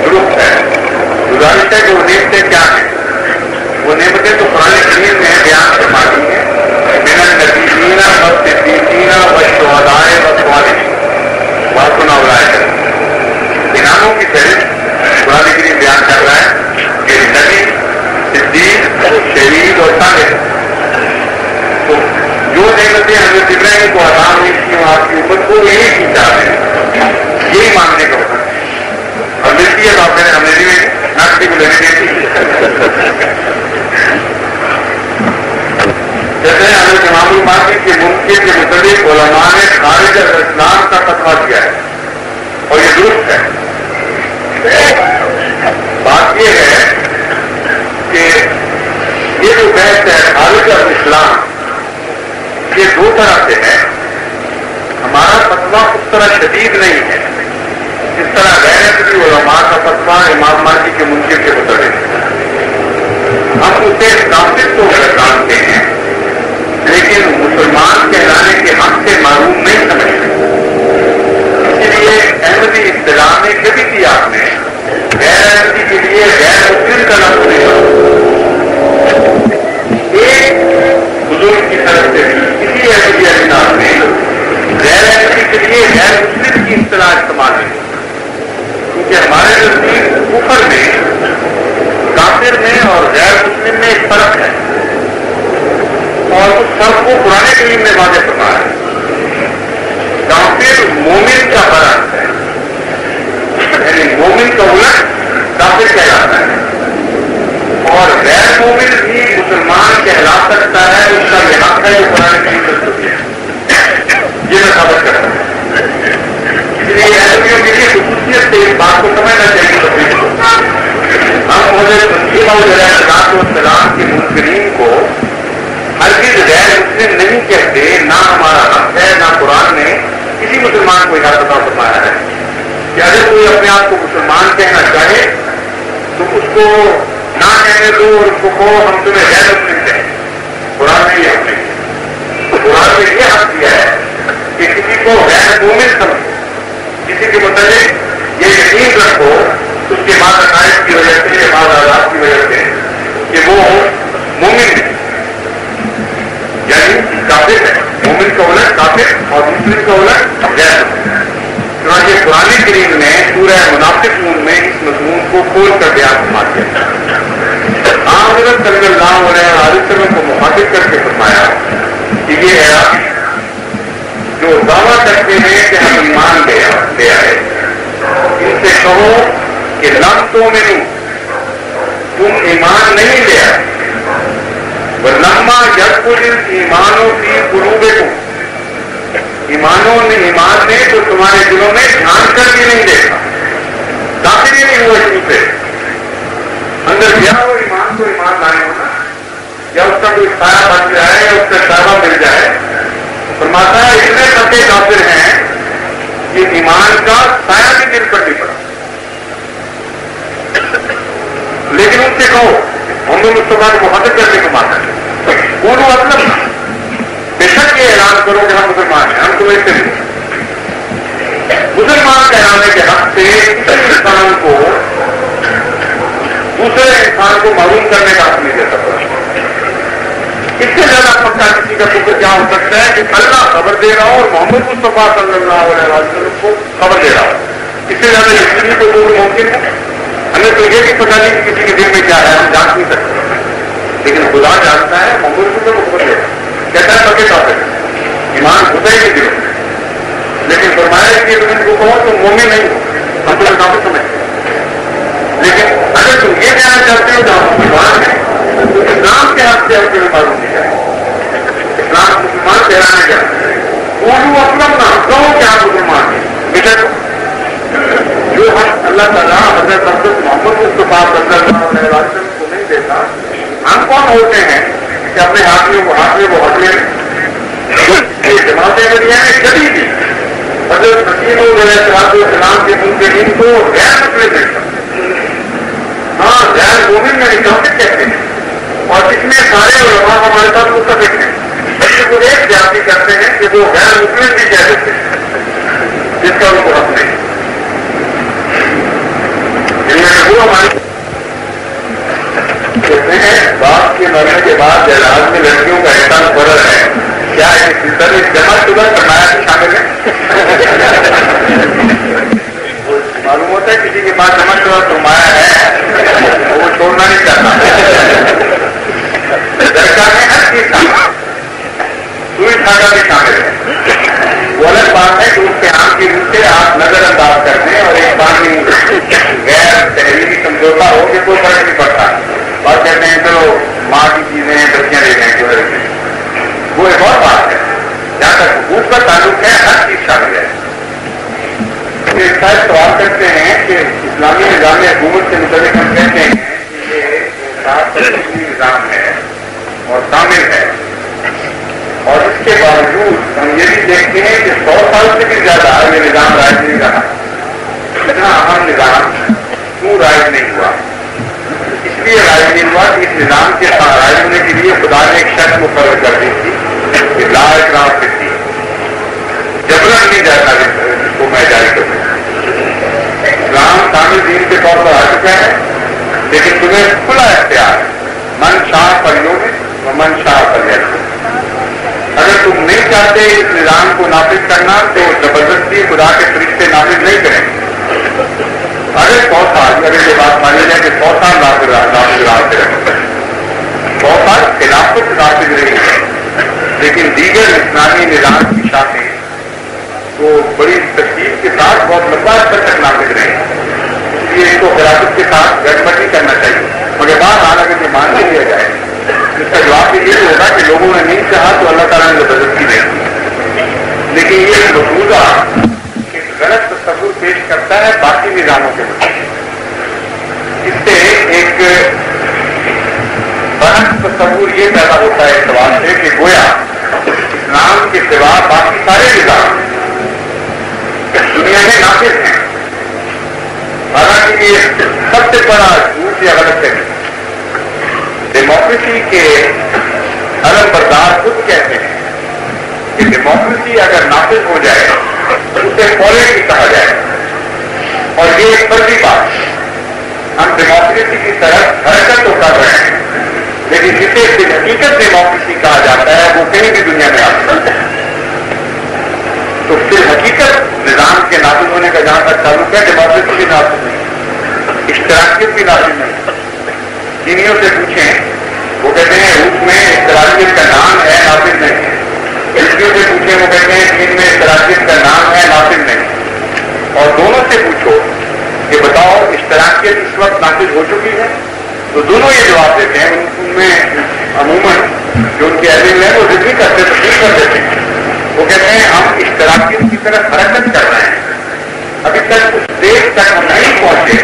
S1: درست ہے۔ گزارش ہے کہ وہ نعمتیں کیا ہیں؟ وہ نعمتیں تو قرآن کریم میں بیان فرما دی ہیں، من النبیین والصدیقین والشہداء والصالحین وحسن اولئک۔ انعاموں کی فہرست قرآن کریم بیان کر رہا ہے کہ نبی، صدیق، شہید اور صالح، تو جو نعمتیں حضرت ابراہیم کو عطا ہوئی تھیں آپ کی امت کو یہی کی جا رہے ہیں، یہی ماننے کا وقت ہے اور ملتی ہے تو آپ نے ہمیں نہیں نقصی کو لینے دیتی۔ جیسے حضرت امام المہدی کے ممکن کے متعلق علماء نے خارج اسلام کا فتویٰ دیا ہے اور یہ درست ہے۔ بات یہ ہے کہ یہ جو بحث ہے خارج اسلام، یہ دو طرح سے ہے۔ ہمارا فتویٰ اس طرح شدید نہیں ہے جس طرح غیر ادبی علماء کا فتویٰ امام مالکی کے منکر کے متعلق ہے۔ ہم اسے کافر تو جانتے ہیں لیکن مسلمان کہلانے کے حق سے معروف نہیں سمجھتے۔ اسی لیے احمدی اصطلاح میں کبھی بھی آپ نے غیر احمدی کے لیے غیر مسلم کا لفظ نہیں ہوگا۔ ایک بزرگ کی طرف سے کسی احمدی اجناس نے غیر احمدی کے لیے غیر مسلم کی اصطلاح استعمال نہیں، کیونکہ ہمارے نزدیک کفر میں، کافر میں اور غیر مسلم میں ایک فرق ہے اور اس فرق کو قرآن کریم نے واضح فرمایا ہے۔ کافر مومن کا فرق ہے، یعنی مومن کا الٹ کافر کہلاتا ہے اور غیر مومن بھی مسلمان کہلا سکتا ہے، اس کا یہ حق ہے جو قرآن کریم نے دیا ہے، یہ میں ثابت کرتا ہوں۔ اس لیے احمدیوں کے لیے خصوصیت سے اس بات کو سمجھنا چاہیے۔ ہم حضرت مسیح موعود علیہ السلام کے منکرین کو ہرگز غیر مسلم نہیں کہتے، نہ ہمارا حق ہے، نہ قرآن نے کسی مسلمان کو اجازت فرمایا ہے کہ اگر کوئی اپنے آپ کو مسلمان کہنا چاہے تو اس کو نہ کہنے دو اور اس کو کہو ہم تمہیں غیر مسلم کہیں۔ قرآن نے یہ حق نہیں دیا۔ قرآن نے یہ حق دیا ہے کہ کسی کو غیر مومن سمجھو، کسی کے متعلق یہ یقین رکھو اس کے بعد عقائد کی وجہ سے یا بعض آزاد کی وجہ سے کہ وہ مومن ہے، یعنی کافر ہے۔ مومن کا الٹ کافر اور مسلم کا الٹ غیر مسلم۔ چنانچہ قرآن کریم نے سورہ منافقون میں اس مضمون کو کھول کر بیان فرما دیا۔ حضرت صلی اللہ علیہ وسلم کو مخاطب کر کے فرمایا کہ یہ ہے جو دعویٰ کرتے ہیں کہ ہم ایمان لے آئے، ان سے کہو کہ لم تؤمنوا، تم ایمان نہیں لے آئے، ولما يدخل الایمان فی قلوبکم، ایمان نے تو تمہارے دلوں میں جھانک کر بھی نہیں دیکھا، داخل ہی نہیں ہوا شروع سے، اندر گیا ہو ایمان تو ایمان لائے ہونا، یا اس کا کوئی سایہ بن جائے یا اس کا شعبہ مل جائے۔ فرماتا ہے اتنے سچے کافر ہیں کہ ایمان کا سایہ بھی دل پر نہیں پڑا، لیکن ان سے کہو محمد مصطفیٰ کو مخاطب کرنے کو مانا ہے، بولو اسلم، بے شک یہ اعلان کرو کہ ہم مسلمان ہیں، ہم تمہیں سے نہیں۔ مسلمان کہلانے کے حق سے کسی انسان کو دوسرے انسان کو معلوم کرنے کا حق نہیں دیتا پڑا۔ اس سے زیادہ پکا کسی کا کفر کیا ہو سکتا ہے کہ اللہ خبر دے رہا ہو اور محمد مصطفیٰ صلی اللہ علیہ وسلم کو خبر دے رہا ہو. اس سے زیادہ یقینی کو ممکن ہے. ہمیں تو یہ بھی پتا نہیں کہ کسی کے دل میں کیا ہے, ہم جان نہیں سکتے, لیکن خدا جانتا ہے. محمد کو خبر دے رہا کہتا ہے پکے کافر ایمان ہوتا ہی نہیں دل میں, لیکن فرمایا کہ تم ان کو کہو تم مومن نہیں ہو, ہم تمہیں کافر سمجھتے ہیں. لیکن اگر تم یہ کہنا چاہتے ہو تو ہم مسلمان ہیں تو اسلام کے ہاتھ سے ہم تمہیں معلوم نہیں جائے. اسلام مسلمان کہلانے جاتے ہیں. اردو اسلم نہ کہو کہ آپ مسلمان ہیں. بیٹا جو ہم اللہ تعالیٰ حضرت محمد مصطفیٰ صلی اللہ علیہ وسلم کو نہیں دیتا, ہم کون ہوتے ہیں کہ اپنے ہاتھ میں وہ حق لیں. جماعتیں بنیا نے کبھی بھی حضرت مسیح السلام کے منکرین کو غیر مسلم دیکھا, ہاں غیر مومن میں کافر کہتے ہیں, اور اس میں سارے علماء ہمارے ساتھ متفق ہیں. بلکہ وہ ایک جاتی کرتے ہیں کہ وہ غیر مسلم بھی کہہ دیتے ہیں جس کا ان کو حق نہیں. وہ ہماری کہتے ہیں باپ کے مرنے کے بعد جہاز میں لڑکیوں کا احسان فرض ہے, کیا اس جمع شدہ سرمایہ سے شامل ہے؟ معلوم ہوتا ہے کسی کے پاس جمع شدہ سرمایہ ہے وہ چھوڑنا نہیں چاہتا. درکار میں ہر چیز شامل, سوئی کھانا بھی شامل ہے. وہ الگ بات ہے کہ اس کے آم کی روح سے آپ نظر انداز کر دیں اور ایک پانی غیر تحریری سمجھوتا ہو کہ کوئی فرق نہیں پڑتا. بات کہتے ہیں چلو ماں کی چیزیں بچیاں لے جائیں جو رکھیں, وہ ایک اور بات ہے. جہاں تک حقوق کا تعلق ہے ہر چیز شامل ہے. شاید سوال کرتے ہیں کہ اسلامی نظام حکومت کے متعلق ہم کہتے ہیں کہ یہ نظام ہے اور کامل ہے, اور اس کے باوجود ہم یہ بھی دیکھتے ہیں کہ 100 سال سے بھی زیادہ یہ نظام رائج نہیں رہا. اتنا اہم نظام کیوں رائج نہیں ہوا؟ اس لیے رائج نہیں ہوا کہ اس نظام کے رائج ہونے کے لیے خدا نے ایک شرط مقرر کر دی تھی کہ لا اکراہ فی الدین, جبرن نہیں جاتا جس کو میں جاری کروں. اسلام کامل دین کے طور پر آ چکا ہے, لیکن تمہیں کھلا اختیار ہے, من شاہ پر یوم و من شاہ پر یکفر. اگر تم نہیں چاہتے اس نظام کو نافذ کرنا تو زبردستی خدا کے فرشتے نافذ نہیں کریں گے. اگر 100 سال, اگر یہ بات مانی جائے کہ 100 سال نافذ رہا, 100 سال خلافت نافذ رہی ہے, لیکن دیگر اسلامی نظام کی شاخیں تو بڑی تشدید کے ساتھ بہت لمبا عرصہ تک نافذ رہے ہیں. اس لیے ان کو خلافت کے ساتھ گڑبڑ نہیں کرنا چاہیے. مگر بہرحال اگر یہ مان لیا جائے اس کا جواب یہ ہوگا کہ لوگوں نے نہیں چاہا تو اللہ تعالیٰ نے زبردستی نہیں کی. لیکن یہ مفروضہ ایک غلط تصور پیش کرتا ہے باقی نظاموں کے مطابق. اس سے ایک غلط تصور یہ پیدا ہوتا ہے سوال سے کہ گویا اسلام کے سوا باقی سارے نظام دنیا میں نافذ ہیں. حالانکہ یہ سب سے بڑا جھوٹ یا غلط ہے. ڈیموکریسی کے علم بردار خود کہتے ہیں کہ ڈیموکریسی اگر نافذ ہو جائے تو اسے پالیسی کہا جائے, اور یہ ایک فرضی بات. ہم ڈیموکریسی کی طرف حرکت تو کر رہے ہیں, لیکن جسے حقیقت ڈیموکریسی کہا جاتا ہے وہ کہیں بھی دنیا میں نافذ ہے. تو پھر حقیقت نظام کے نافذ ہونے کا جہاں تک تعلق ہے, ڈیموکریسی بھی نافذ نہیں, اشتراکیت بھی نافذ نہیں. چینیوں سے پوچھیں, وہ کہتے ہیں روس میں اشتراکیت کا نام ہے نافذ نہیں ہے. ترکیوں سے پوچھیں, وہ کہتے ہیں چین میں اشتراکیت کا نام ہے نافذ نہیں. اور دونوں سے پوچھو کہ بتاؤ اشتراکیت اس وقت نافذ ہو چکی ہے, تو دونوں یہ جواب دیتے ہیں. ان میں عموماً جو ان کے علم ہے وہ ذکر کرتے تشریح کر دیتے ہیں. وہ کہتے ہیں ہم اشتراکیت کی طرف حرکت کر رہے ہیں. ابھی تک اس دیش تک ہم نہیں پہنچے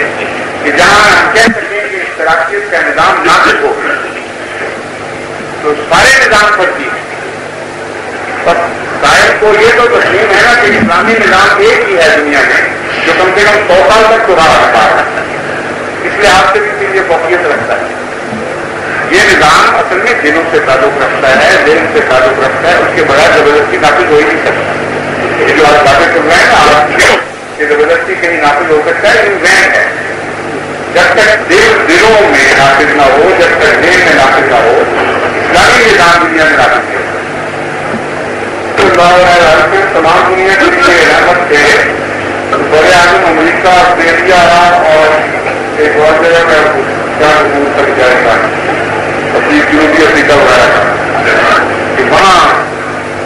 S1: کہ جہاں ہم کہہ سکیں کہ اشتراکیت کا نظام نافذ ہو گیا. تو سارے نظام پر بھی بس صاحب کو یہ تو تسلیم ہے نا کہ اسلامی نظام ایک ہی ہے دنیا میں جو کم سے کم 100 سال تک خدا رکھتا ہے. اس لحاظ سے بھی یہ فوقیت رکھتا ہے. یہ نظام اصل میں دلوں سے تعلق رکھتا ہے, ذہن سے تعلق رکھتا ہے. اس کے بغیر زبردستی نافذ ہو ہی نہیں سکتا. یہ جو آج باتیں کر رہے ہیں نا آپ کہ زبردستی کہیں نافذ ہو سکتا ہے, لیکن ذہن ہے. جب تک دلوں میں نافذ نہ ہو, جب تک ذہن میں نافذ نہ ہو, اسلامی نظام دنیا میں نافذ کیا تو اللہ سے تمام دنیا کے لیے رحمت تھے بڑے اعظم امریکہ آسٹریلیا اور ایک اور جگہ کا کیا تک جائے گا اپنی جنوبی افریقہ وغیرہ کا کہ وہاں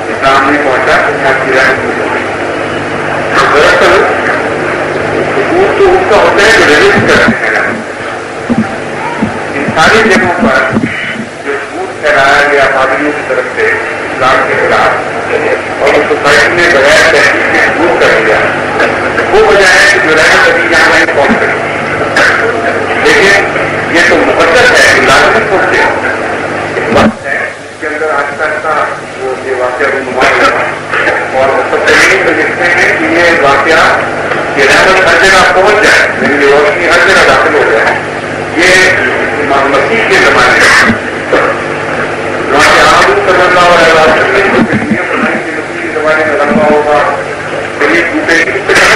S1: اسلام نہیں پہنچا دنیا کی رحمت نہیں ہوئی. دراصل حقوق تو اس کا ہوتا ہے جو ریلیز کرتے ہیں. ان ساری جگہوں پر جو جھوٹ پھیلایا گیا پادریوں کی طرف سے اسلام کے خلاف اور اس سوسائٹی نے بغیر تحقیق کے جھوٹ کر دیا وہ وجہ ہے کہ جو رحمت ابھی یہاں نہیں پہنچ سکتی. لیکن یہ تو مقدس ہے کہ لازمی پہنچے وقت ہے جس کے اندر آہستہ آہستہ وہ یہ واقعہ رونما ہوا اور مستقبل میں دیکھتے ہیں کہ یہ واقعہ کہ رحمت ہر جگہ پہنچ جائے لیکن یہ روشنی ہر جگہ داخل ہو جائے. یہ امام مسیح کے زمانے میں صلی اللہ علیہ وسلم کے زمانے میں لمبا ہوگا قریب ٹوٹے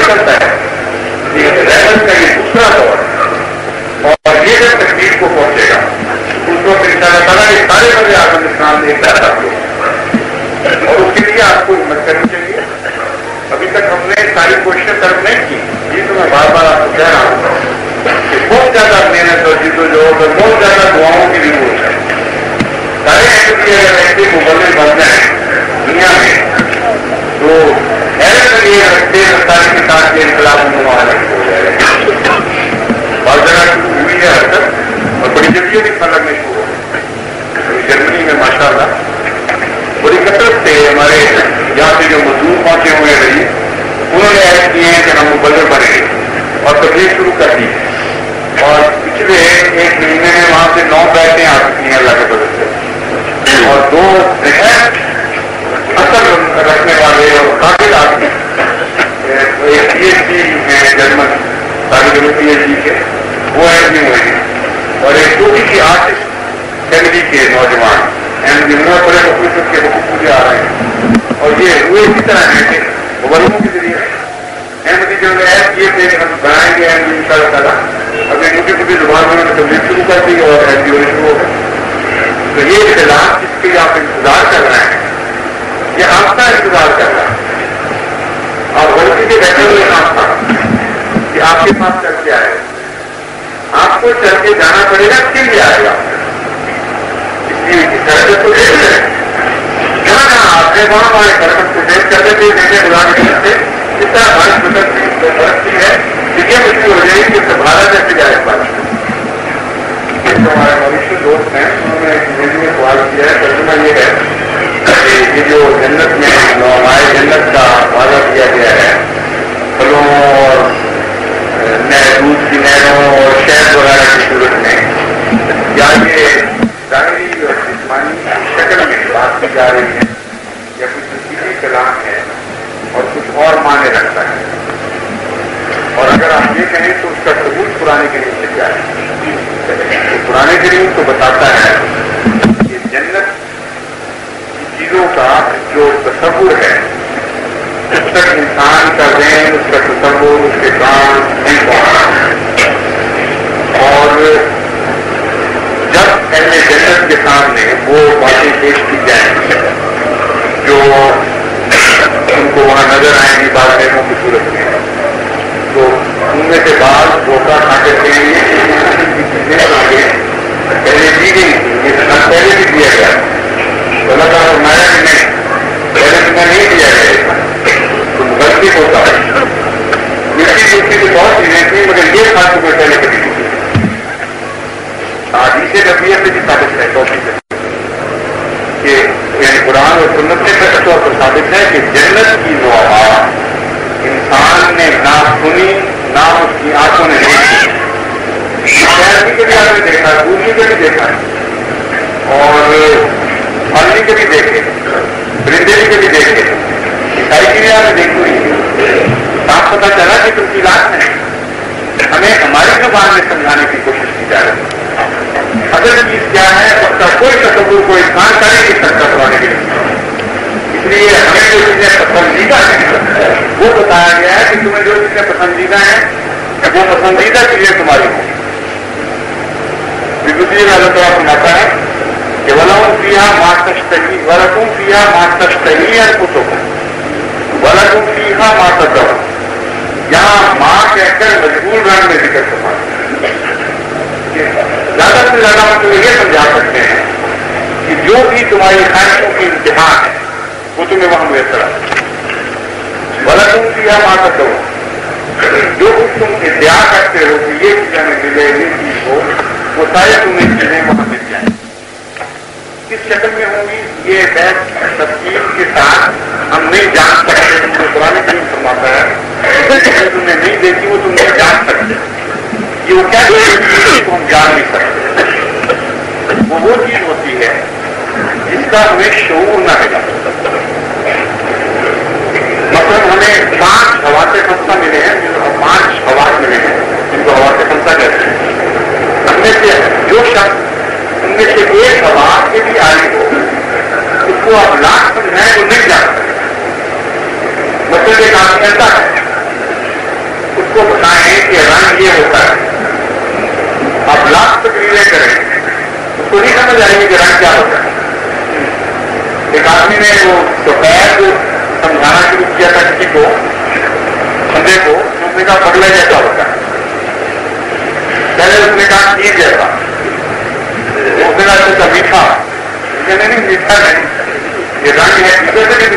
S1: کرتا ہے. رحمت کا یہ دوسرا دور اور یہ جب تکلیف کو پہنچے گا اس وقت ان شاء اللہ تعالیٰ یہ سارے بڑے اعظم اسلام ایک ساتھ اور اس کے لیے آپ کو ہمت کرنی چاہیے. ابھی تک ہم نے ساری کوششیں طرف نہیں کی. یہ تو میں بار بار آپ کو کہہ رہا ہوں کہ بہت زیادہ محنت اور جد و جہد اور بہت زیادہ دعاؤں کی ضرورت ہے. سارے ایسے اگر ایسے مبلغ بن جائیں دنیا میں تو حیرت یہ رکھتے رفتاری کے ساتھ یہ انقلاب ممالک ہو جائے گا. بہت جگہ شروع ہوئی ہے ہر تک اور بڑی جلدی بھی پھل لگنے شروع ہو گئی. جرمنی میں ماشاء اللہ بڑی کثرت سے ہمارے یہاں سے جو مزدور پہنچے ہوئے رہی انہوں نے ایسے کیے ہیں کہ ہم مبلغ بنے اور تبلیغ شروع کر دی اور پچھلے ایک مہینے میں وہاں سے 9 بیٹیں آ چکی ہیں اللہ کے فضل سے اور 2 اثر رکھنے والے اور قابل آدمی ایک پی ایچ ڈی ہیں جرمن طالب علم پی ایچ ڈی کے وہ ایڈمی ہوئے ہیں اور ایک چھوٹی سی آرٹسٹ فیملی کے نوجوان عمر بڑے مخلوق کے حقوق پورے آ رہے ہیں اور یہ ہوئے اسی طرح ہیں کہ مبلغوں کے ذریعے احمدی جو ایپ کیے تھے ہم بنائیں گے احمدی ان شاء اللہ تعالیٰ ابھی چھوٹی چھوٹی زبان میں نے تبلیغ شروع کر دی اور ایپ ہونے شروع ہو گئے. تو یہ اختلاف جس کے آپ انتظار کر رہے ہیں یہ آپ کا انتظار کر رہا ہے اور غلطی کے بیٹھے ہوئے آپ کا کہ آپ کے پاس چل کے آئے آپ کو چل کے جانا پڑے گا کل بھی آئے گا. اس لیے حرکت کو دیکھ رہے جہاں جہاں آپ نے وہاں ہمارے حرکت کو دیکھ کرتے تھے دیکھے گزار کرتے اس طرح ہماری بدلتی ہے کہ یہ مشکل ہو جائے گی کہ سنبھالا جیسے جائے پاس. جو ہمارے مویشی دوست ہیں انہوں نے انگریزی میں سوال کیا ہے. ترجمہ یہ ہے کہ یہ جو جنت میں ہمارے جنت کا وعدہ کیا گیا ہے پھلوں اور دودھ کی نہروں اور شہد وغیرہ کی صورت میں یا یہ ظاہری اور جسمانی شکل میں بات کی جا رہی ہے یا کچھ تفصیلی کلام ہے اور کچھ اور معنی رکھتا ہے. اور اگر آپ یہ کہیں تو اس کا ثبوت قرآن کریم سے کیا ہے؟ تو قرآن کریم تو بتاتا ہے کہ جنت کی چیزوں کا جو تصور ہے اس تک انسان کا ذہن اس کا تصور اس کے کام نہیں پہنچا. اور جب اہل جنت کے سامنے وہ باتیں پیش کی جائیں جو ان کو وہاں نظر آئیں گی بعض نعمتوں کی صورت میں تو ان میں سے بعض دھوکہ کھا کے کہیں گے پہلے دی گئی تھی یہ پہلے بھی دیا گیا تو اللہ تعالیٰ فرمایا کہ نہیں پہلے تمہیں نہیں دیا گیا تو غلطی ہوتا ہے. دوسری کی بہت چیزیں تھیں مگر یہ کھا تمہیں پہلے کبھی نہیں دی. حدیث نبویت سے بھی ثابت ہے کہ یعنی قرآن اور سنت سے خاص طور پر ثابت ہے کہ جنت کی نوحہ انسان نے نہ سنی نہ اس کی آنکھوں نے دیکھی. شہری کے بھی آپ نے دیکھا دوسری کے بھی دیکھا اور پھلنی کے بھی دیکھے برندے کے بھی دیکھے عیسائی کی بھی آپ نے دیکھی ہوئی. صاف پتہ چلا کہ تفصیلات ہیں ہمیں ہماری زبان میں سمجھانے کی کوشش کی جا رہی ہے. اصل چیز کیا ہے اس کا کوئی تصور کوئی انسان کر نہیں سکتا پڑھانے کے لیے. اس لیے ہمیں جو چیزیں پسندیدہ ہیں وہ بتایا گیا ہے کہ تمہیں جو چیزیں پسندیدہ ہیں وہ پسندیدہ چیزیں تمہاری ہوں. دوسری اللہ تعالیٰ سناتا ہے کہ وَلَهُمْ فِيهَا مَا تَشْتَهِي وَلَكُمْ فِيهَا مَا تَشْتَهِي أَنفُسُكُمْ وَلَكُمْ فِيهَا مَا تَدَّعُونَ. یہاں ماں کہہ کر مجبور رنگ میں ذکر کرنا. زیادہ سے زیادہ ہم تمہیں یہ سمجھا سکتے ہیں کہ جو بھی تمہاری خواہشوں کی امتحان ہے وہ تمہیں وہاں میسر آتا ہے. وَلَكُمْ فِيهَا مَا تَدَّعُونَ. جو کچھ تم ادعا کرتے ہو کہ یہ چیز ہمیں ملے یہ چیز ہو وہ سارے تمہیں چیزیں وہاں مل جائیں. کس شکل میں ہوں گی یہ بحث تفصیل کے ساتھ ہم نہیں جان سکتے. جو قرآن کریم فرماتا ہے تم نے نہیں دیکھی وہ تم نہیں جان سکتے. یہ وہ کیا چیز کو ہم جان نہیں سکتے. وہ چیز ہوتی ہے جس کا ہمیں شعور نہ ملا. مطلب ہمیں 5 حواس خمسہ ملے ہیں, 5 حواس ملے ہیں جن کو حواس خمسہ کہتے ہیں. ہم میں سے جو شخص ان میں سے ایک حواس کے بھی عالم ہو اس کو آپ لاکھ سمجھائیں وہ نہیں جان سکتے. مطلب ایک آدمی ایسا ہے اس کو بتائیں کہ رنگ یہ ہوتا ہے, آپ لاکھ تقریریں کریں اس کو نہیں سمجھ آئے گی کہ رنگ کیا ہوتا ہے. ایک آدمی نے وہ سفید سمجھانا شروع کیا تھا کسی کو بندے کو, اس نے کہا بگلا جیسا ہوتا ہے. پہلے اس نے کہا کھیر جیسا, اس نے کہا میٹھا, نہیں میٹھا نہیں یہ رنگ ہے.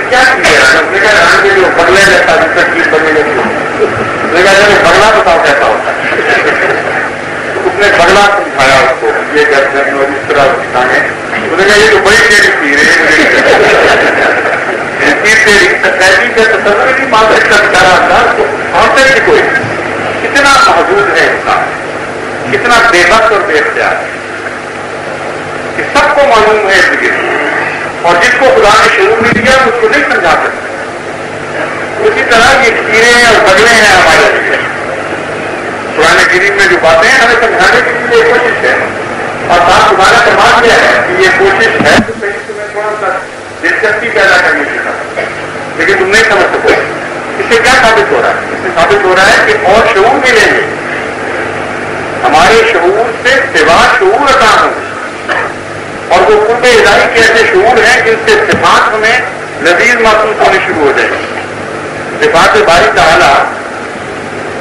S1: کیا چیز ہے؟ اس نے کہا رنگ جو بگلا جیسا جس کا چیز بنے گی. اس نے کہا چلو بگلا بتاؤ کیسا ہوتا ہے. اس نے بگلا سمجھایا اس کو یہ گردن اور اس طرح سکھانے. اس نے کہا یہ تو بڑی تیری کھیر ہے تصوری مادر کا بچارا انداز تو پہنچے ہی کوئی. کتنا محدود ہے انسان, کتنا بے بس اور بے اختیار ہے کہ سب کو معلوم ہے ذکر, اور جس کو خدا نے شروع نہیں دیا اس کو نہیں سمجھا سکتے. اسی طرح یہ کیڑے اور بگلے ہیں ہمارے لیے. قرآن کریم میں جو باتیں ہیں ہمیں سمجھانے کی لیے کوشش ہے, اور ساتھ تمہارا فرمان کیا ہے کہ یہ کوشش ہے تو کہیں تمہیں تھوڑا سا دلچسپی پیدا کرنے کی ضرورت ہے, لیکن تم نہیں سمجھ سکو. اس سے کیا ثابت ہو رہا ہے؟ اس سے ثابت ہو رہا ہے کہ اور شعور ملیں گے. ہمارے شعور سے سوا شعور عطا ہوں, اور وہ قرب الہی کے ایسے شعور ہیں جن سے صفات ہمیں لذیذ محسوس ہونے شروع ہو جائیں گے. صفات باری تعالیٰ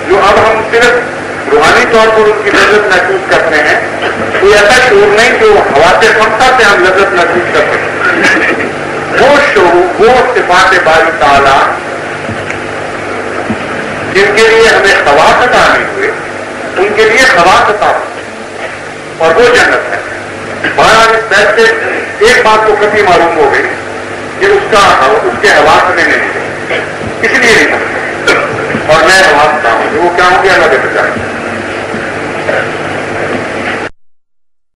S1: جو اب ہم صرف روحانی طور پر ان کی لذت محسوس کرتے ہیں, کوئی ایسا شعور نہیں جو حواس خمسہ سے ہم لذت محسوس کر سکتے. وہ شعور, وہ صفات باری تعالیٰ جن کے لیے ہمیں خواص عطا نہیں ہوئے ان کے لیے خواص عطا ہو, اور وہ جنت ہے. بہرحال اس بحث سے ایک بات تو قطعی معلوم ہو گئی کہ اس کے حواس میں نہیں ملے, اس لیے نہیں سمجھتے. اور میں حواس چاہوں گی وہ کیا ہوں گے اللہ کے بچائے.